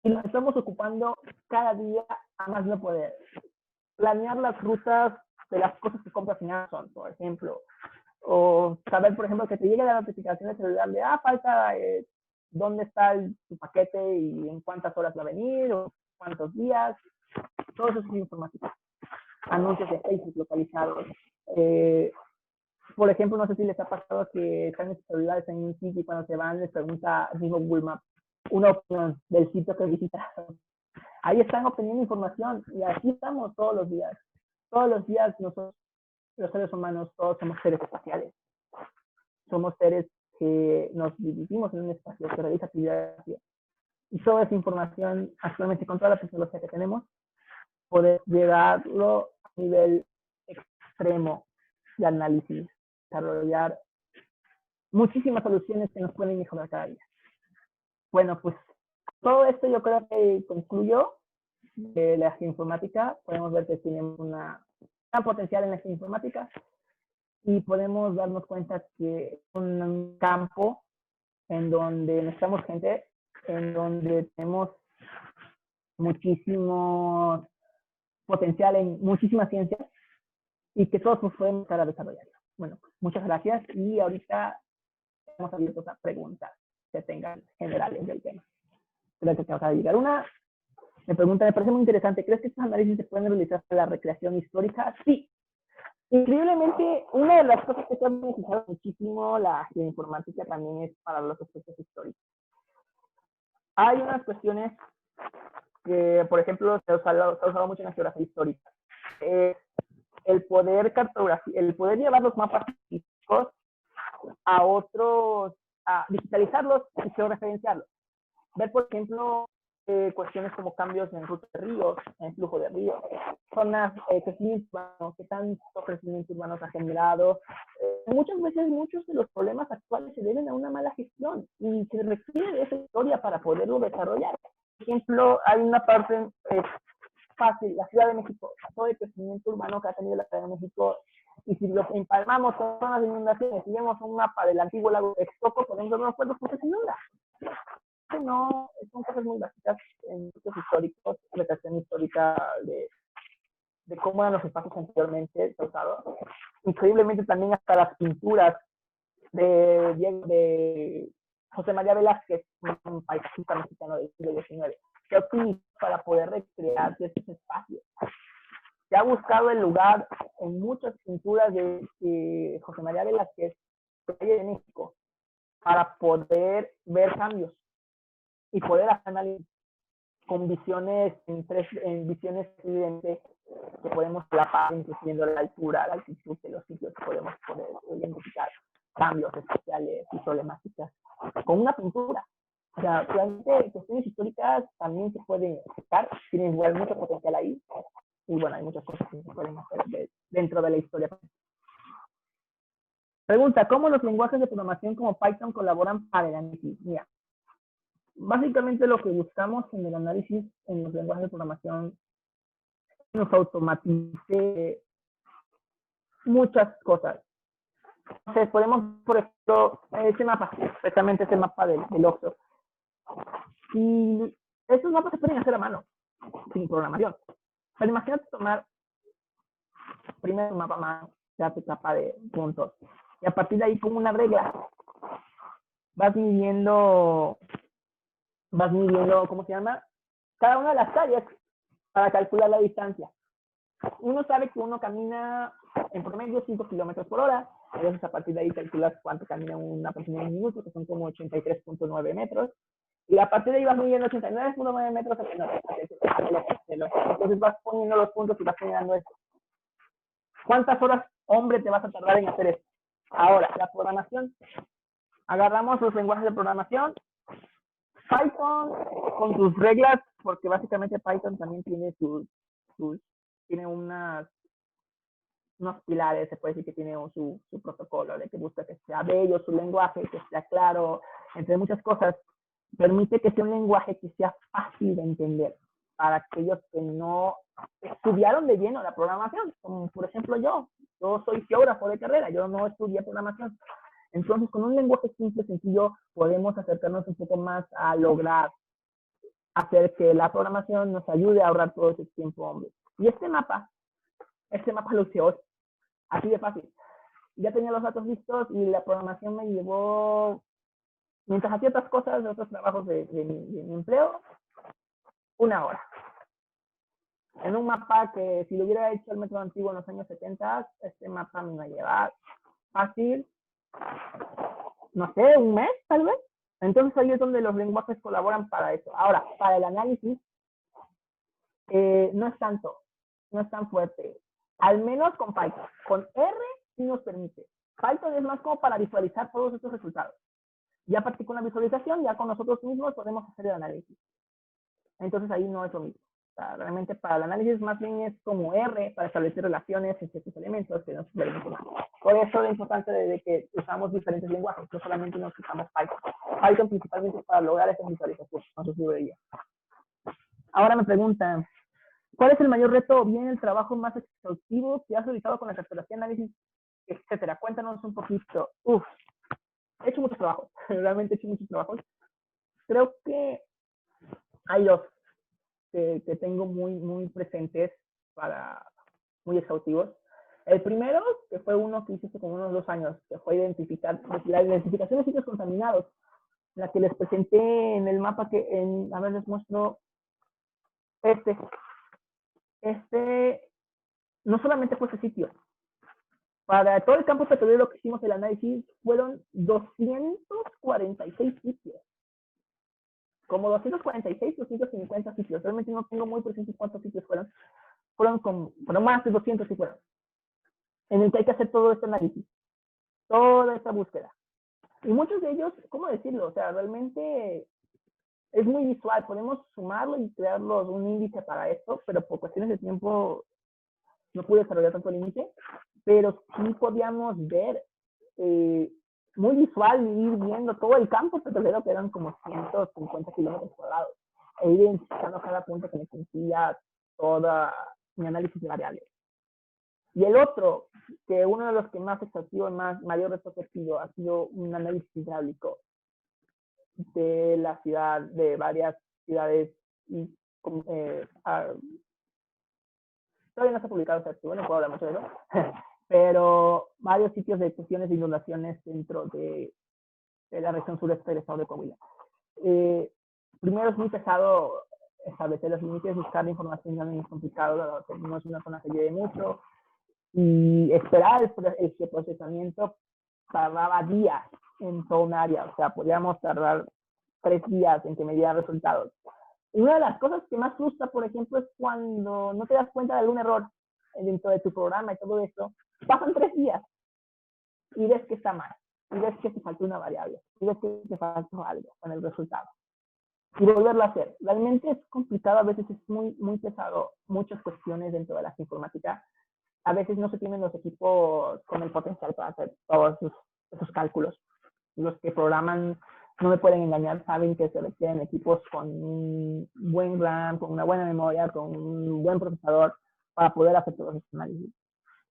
y los estamos ocupando cada día a más no poder. Planear las rutas de las cosas que compras en Amazon, por ejemplo, o saber, por ejemplo, que te llegue la notificación de celular de, falta dónde está tu paquete y en cuántas horas va a venir, o cuántos días, todo eso es informática. Anuncios de Facebook localizados. Por ejemplo, no sé si les ha pasado que están en sus celulares en un sitio y cuando se van les pregunta mismo Google Maps una opinión del sitio que visitaron. Ahí están obteniendo información y así estamos todos los días. Todos los días nosotros, los seres humanos, todos somos seres espaciales. Somos seres que nos dirigimos en un espacio que realiza actividades. Y toda esa información, actualmente con toda la tecnología que tenemos, poder llevarlo a nivel extremo de análisis, desarrollar muchísimas soluciones que nos pueden mejorar cada día. Bueno, pues todo esto yo creo que concluyó de la geoinformática. Podemos ver que tenemos un gran potencial en la geoinformática y podemos darnos cuenta que es un campo en donde necesitamos gente, en donde tenemos muchísimo potencial en muchísimas ciencias y que todos nos podemos estar a desarrollarlo. Bueno, pues muchas gracias y ahorita estamos abiertos a preguntas que tengan generales del tema. Creo que te acaba de llegar una. Me pregunta, me parece muy interesante, ¿crees que estos análisis se pueden realizar para la recreación histórica? Sí, Increíblemente, una de las cosas que se ha beneficiado muchísimo la geoinformática también es para los aspectos históricos. Hay unas cuestiones que, por ejemplo, se ha usado mucho en la geografía histórica. El poder el poder llevar los mapas físicos a otros, a digitalizarlos y georreferenciarlos. Ver, por ejemplo, cuestiones como cambios en ruta de ríos, en flujo de ríos, zonas, crecimiento urbano, qué tanto crecimiento urbano se ha generado. Muchas veces muchos de los problemas actuales se deben a una mala gestión y se requiere de esa historia para poderlo desarrollar. Por ejemplo, hay una parte fácil, la Ciudad de México, todo el crecimiento urbano que ha tenido la Ciudad de México, y si lo empalmamos con zonas de inundaciones y vemos un mapa del antiguo lago de Texcoco, podemos darnos cuenta que se inunda. No, son cosas muy básicas en sitios históricos, recreación histórica de cómo eran los espacios anteriormente usados. Increíblemente también hasta las pinturas de José María Velázquez, un paisajista mexicano del siglo XIX, que utilizó para poder recrear estos espacios. Se ha buscado el lugar en muchas pinturas de José María Velázquez de México para poder ver cambios y poder hacer análisis con visiones en visiones evidentes que podemos lapar, incluyendo la altura, la altitud de los sitios, que podemos poder identificar cambios especiales y problemáticas con una pintura. O sea, realmente cuestiones históricas también se pueden aceptar, tienen igual mucho potencial ahí, y bueno, hay muchas cosas que se pueden hacer dentro de la historia. Pregunta, ¿cómo los lenguajes de programación como Python colaboran para el análisis? Mira, básicamente lo que buscamos en el análisis en los lenguajes de programación nos automatice muchas cosas. Entonces, podemos, por ejemplo, ese mapa, precisamente ese mapa del Oxo. Y esos mapas se pueden hacer a mano, sin programación. Pero imagínate tomar primero un mapa más, ya tu capa de puntos, y a partir de ahí, con una regla, vas midiendo, ¿cómo se llama? Cada una de las calles para calcular la distancia. Uno sabe que uno camina en promedio 5 kilómetros por hora, entonces a partir de ahí calculas cuánto camina una persona en un minuto, que son como 83.9 metros, y a partir de ahí vas midiendo 89.9 metros. Entonces vas poniendo los puntos y vas generando esto. ¿Cuántas horas, hombre, te vas a tardar en hacer esto? Ahora, la programación. Agarramos los lenguajes de programación, Python con sus reglas, porque básicamente Python también tiene tiene unos pilares, se puede decir que tiene su protocolo, de que busca que sea bello su lenguaje, que sea claro, entre muchas cosas. Permite que sea un lenguaje que sea fácil de entender para aquellos que no estudiaron de lleno la programación, como por ejemplo yo soy geógrafo de carrera, yo no estudié programación. Entonces, con un lenguaje simple, sencillo, podemos acercarnos un poco más a lograr hacer que la programación nos ayude a ahorrar todo ese tiempo, hombre. Y este mapa lo hice hoy, así de fácil. Ya tenía los datos listos y la programación me llevó, mientras hacía otras cosas, de otros trabajos de mi empleo, 1 hora. En un mapa que si lo hubiera hecho el método antiguo en los años 70, este mapa me iba a llevar fácil, no sé, un mes tal vez. Entonces ahí es donde los lenguajes colaboran para eso. Ahora, para el análisis, no es tan fuerte. Al menos con Python. Con R sí nos permite. Python es más como para visualizar todos estos resultados. Ya a partir con la visualización, ya con nosotros mismos podemos hacer el análisis. Entonces ahí no es lo mismo. O sea, realmente para el análisis más bien es como R para establecer relaciones entre ciertos elementos que nos permiten. Por eso es importante de que usamos diferentes lenguajes, no solamente nos usamos Python. Python principalmente para lograr esa visualización, no se librería. Ahora me preguntan, ¿cuál es el mayor reto o bien el trabajo más exhaustivo que has realizado con la cartografía, análisis, etcétera? Cuéntanos un poquito. He hecho muchos trabajos, realmente he hecho muchos trabajos. Creo que hay dos que tengo muy presentes, muy exhaustivos. El primero, que fue uno que hice hace como unos 2 años, que fue la identificación de sitios contaminados, la que les presenté en el mapa a ver, les muestro este no solamente fue ese sitio, Para todo el campo petrolero que hicimos el análisis, fueron 246 sitios. Como 246, 250 sitios. Realmente no tengo muy presentes cuántos sitios fueron. Fueron más de 200 si fueron. En el que hay que hacer todo este análisis. Toda esta búsqueda. Y muchos de ellos, ¿cómo decirlo? O sea, realmente es muy visual. Podemos sumarlo y crearlos un índice para esto, pero por cuestiones de tiempo no pude desarrollar tanto el índice. Pero sí podíamos ver muy visual, ir viendo todo el campo petrolero, que eran como 150 kilómetros cuadrados, e ir identificando cada punto que me cumplía toda mi análisis de variables. Y el otro, que uno de los que más exhaustivo y mayor reto ha sido un análisis hidráulico de la ciudad, de varias ciudades, y todavía no se ha publicado ese archivo, no puedo hablar mucho de eso, pero varios sitios de cuestiones de inundaciones dentro de la región sureste del estado de Coahuila. Primero es muy pesado establecer los límites, buscar la información también es complicado, no es una zona que lleve mucho, y esperar el procesamiento tardaba días en toda un área, o sea, podíamos tardar 3 días en que me dieran resultados. Y una de las cosas que más frustra, por ejemplo, es cuando no te das cuenta de algún error dentro de tu programa y todo esto, pasan 3 días y ves que está mal, y ves que te faltó una variable, y ves que te faltó algo con el resultado. Y volverlo a hacer. Realmente es complicado, a veces es muy pesado, muchas cuestiones dentro de la informática. A veces no se tienen los equipos con el potencial para hacer todos esos cálculos. Los que programan no me pueden engañar, saben que se requieren equipos con un buen RAM, con una buena memoria, con un buen procesador para poder hacer todos esos análisis.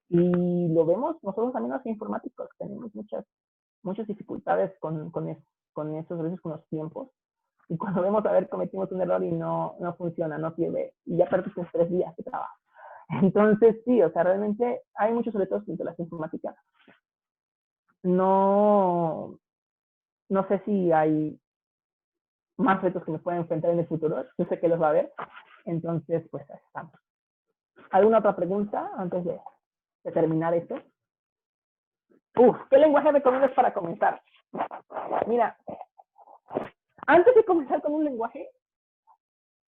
Y lo vemos nosotros también los informáticos, tenemos muchas dificultades con estos, a veces con los tiempos. Y cuando vemos a ver, cometimos un error y no funciona, no sirve, y ya perdiste 3 días de trabajo. Entonces, sí, o sea, realmente hay muchos retos dentro de la informática. No sé si hay más retos que nos pueden enfrentar en el futuro. Yo sé que los va a haber. Entonces, pues, estamos. ¿Alguna otra pregunta antes de terminar esto? ¿Qué lenguaje recomiendas para comenzar? Mira, antes de comenzar con un lenguaje,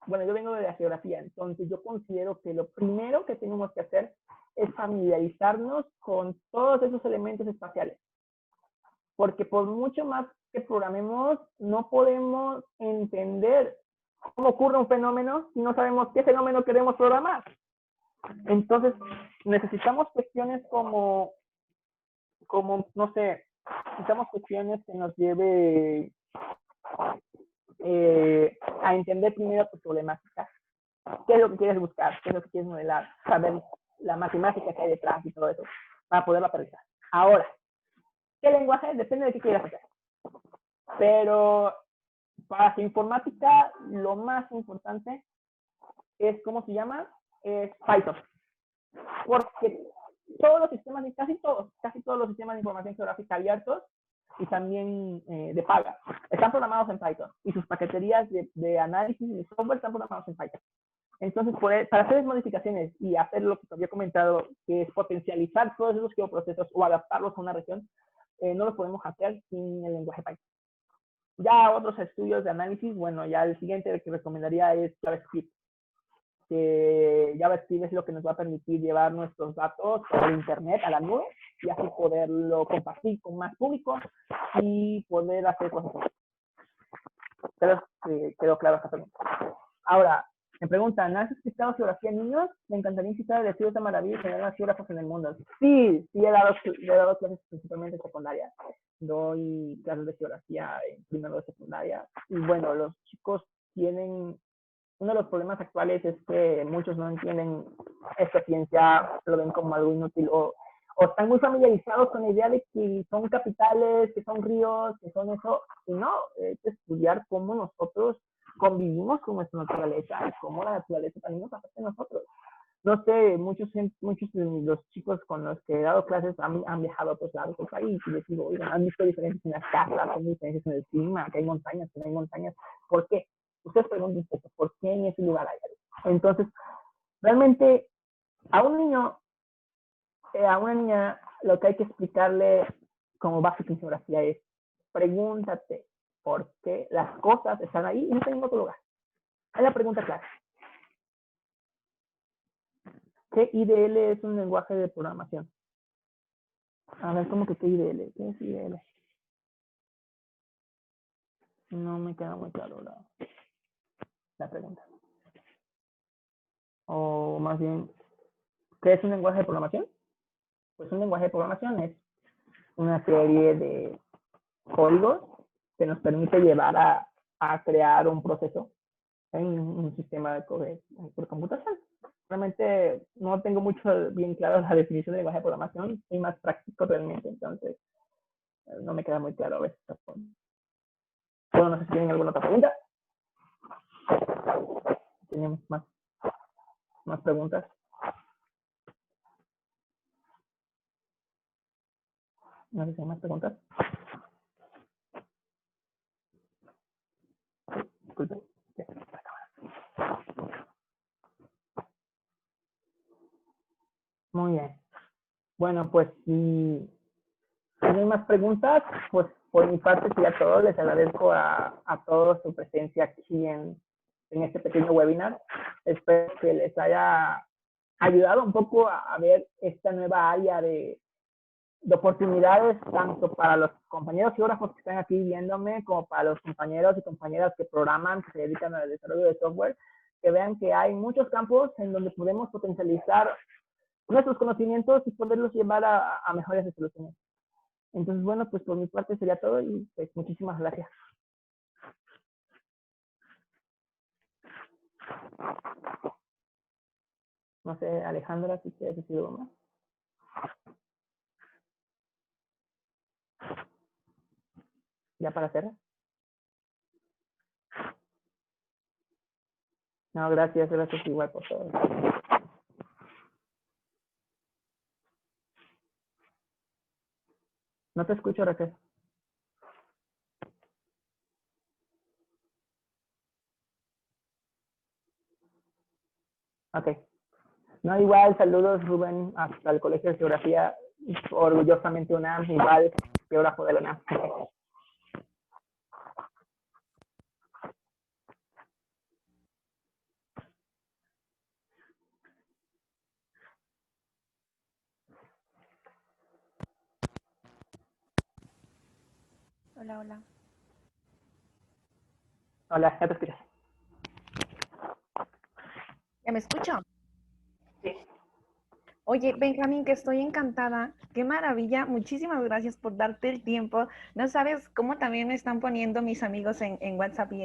bueno, yo vengo de la geografía, entonces yo considero que lo primero que tenemos que hacer es familiarizarnos con todos esos elementos espaciales. Porque por mucho más que programemos, no podemos entender cómo ocurre un fenómeno si no sabemos qué fenómeno queremos programar. Entonces, necesitamos cuestiones como no sé, necesitamos cuestiones que nos lleve a entender primero tu problemática. ¿Qué es lo que quieres buscar? ¿Qué es lo que quieres modelar? Saber la matemática que hay detrás y todo eso, para poderlo aterrizar. Ahora, ¿qué lenguaje? Depende de qué quieras hacer. Pero para la informática, lo más importante es, ¿cómo se llama? Es Python. Porque todos los sistemas, casi todos los sistemas de información geográfica abiertos y también de paga, están programados en Python. Y sus paqueterías de análisis y de software están programados en Python. Entonces, para hacer modificaciones y hacer lo que te había comentado, que es potencializar todos esos geoprocesos o adaptarlos a una región, no lo podemos hacer sin el lenguaje Python. Ya otros estudios de análisis, bueno, ya el siguiente que recomendaría es JavaScript. Que JavaScript es lo que nos va a permitir llevar nuestros datos por internet a la nube y así poderlo compartir con más público y poder hacer cosas así. Creo que quedó claro esta pregunta. Ahora, me preguntan, ¿has explicado geografía en niños? Me encantaría incitar a decir esta maravilla y tener las geógrafos en el mundo. Sí, he dado clases principalmente en secundaria. Doy clases de geografía en primero de secundaria. Y bueno, los chicos tienen... Uno de los problemas actuales es que muchos no entienden esta ciencia, lo ven como algo inútil o están muy familiarizados con la idea de que son capitales, que son ríos, que son eso. Y no, es estudiar cómo nosotros convivimos con nuestra naturaleza y cómo la naturaleza también nos afecta a nosotros. No sé, muchos de los chicos con los que he dado clases han viajado a otros lados del país y les digo, oigan, han visto diferencias en las casas, hay diferencias en el clima, que hay montañas, que no hay montañas. ¿Por qué? Ustedes pregunten por qué en ese lugar hay algo. Entonces, realmente, a un niño, a una niña, lo que hay que explicarle como básica en geografía es, pregúntate por qué las cosas están ahí y no están en otro lugar. Es la pregunta clara. ¿Qué IDL es un lenguaje de programación? A ver, ¿cómo que qué IDL? ¿Qué es IDL? No me queda muy claro la pregunta. O más bien, ¿qué es un lenguaje de programación? Pues un lenguaje de programación es una serie de códigos que nos permite llevar a crear un proceso en un sistema de computación. Realmente no tengo mucho bien claro la definición de lenguaje de programación, soy más práctico realmente, entonces no me queda muy claro a veces. Bueno, no sé si tienen alguna otra pregunta. Tenemos más preguntas. No sé si hay más preguntas. Disculpen. Muy bien. Bueno, pues si no hay más preguntas, pues por mi parte sería todo. Les agradezco a todos su presencia aquí en este pequeño webinar. Espero que les haya ayudado un poco a ver esta nueva área de oportunidades, tanto para los compañeros geógrafos que están aquí viéndome, como para los compañeros y compañeras que programan, que se dedican al desarrollo de software, que vean que hay muchos campos en donde podemos potencializar nuestros conocimientos y poderlos llevar a mejores soluciones. Entonces, bueno, pues por mi parte sería todo y pues muchísimas gracias. No sé, Alejandra, si quieres decir algo más. Ya para cerrar. No, gracias igual por todo. No te escucho, Raquel. Ok. No, igual, saludos, Rubén, hasta el Colegio de Geografía, orgullosamente UNAM, igual, geógrafo de la UNAM. Hola, hola. Hola, ya te escuchas. ¿Ya me escucho? Sí. Oye, Benjamín, que estoy encantada. Qué maravilla. Muchísimas gracias por darte el tiempo. No sabes cómo también me están poniendo mis amigos en WhatsApp y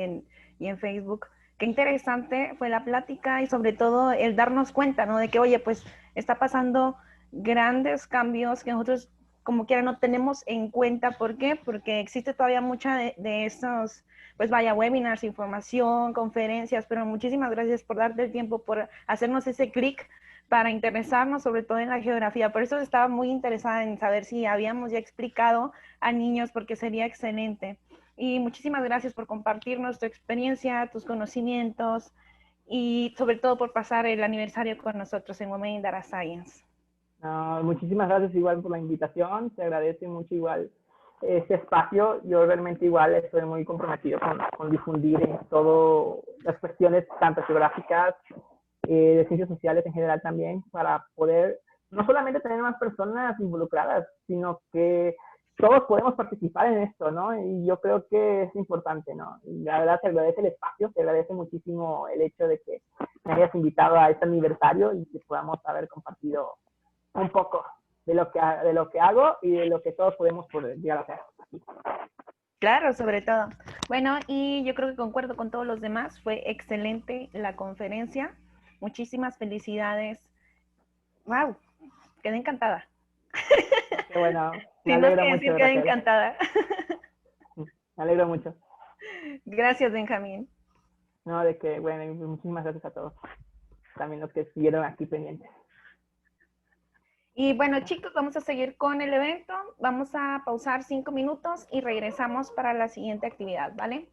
en Facebook. Qué interesante fue la plática y sobre todo el darnos cuenta, ¿no? De que, oye, pues está pasando grandes cambios que nosotros como quiera no tenemos en cuenta. ¿Por qué? Porque existe todavía mucha de estos, pues vaya, webinars, información, conferencias, pero muchísimas gracias por darte el tiempo, por hacernos ese clic para interesarnos sobre todo en la geografía. Por eso estaba muy interesada en saber si habíamos ya explicado a niños, porque sería excelente. Y muchísimas gracias por compartirnos tu experiencia, tus conocimientos y sobre todo por pasar el aniversario con nosotros en Women in Data Science. No, muchísimas gracias igual por la invitación, se agradece mucho igual este espacio. Yo realmente igual estoy muy comprometido con difundir en todo las cuestiones tanto geográficas, de ciencias sociales en general también, para poder no solamente tener más personas involucradas, sino que todos podemos participar en esto, ¿no? Y yo creo que es importante, ¿no? Y la verdad, te agradece el espacio, te agradece muchísimo el hecho de que me hayas invitado a este aniversario y que podamos haber compartido un poco de lo que hago y de lo que todos podemos poder llegar a hacer. Claro, sobre todo. Bueno, y yo creo que concuerdo con todos los demás. Fue excelente la conferencia. Muchísimas felicidades. ¡Wow! Quedé encantada. Qué bueno, me Sin más alegra que decir, mucho, quedé Raquel. encantada. Me alegro mucho. Gracias, Benjamín. No, de que, bueno, muchísimas gracias a todos. También los que estuvieron aquí pendientes. Y bueno, chicos, vamos a seguir con el evento. Vamos a pausar 5 minutos y regresamos para la siguiente actividad, ¿vale?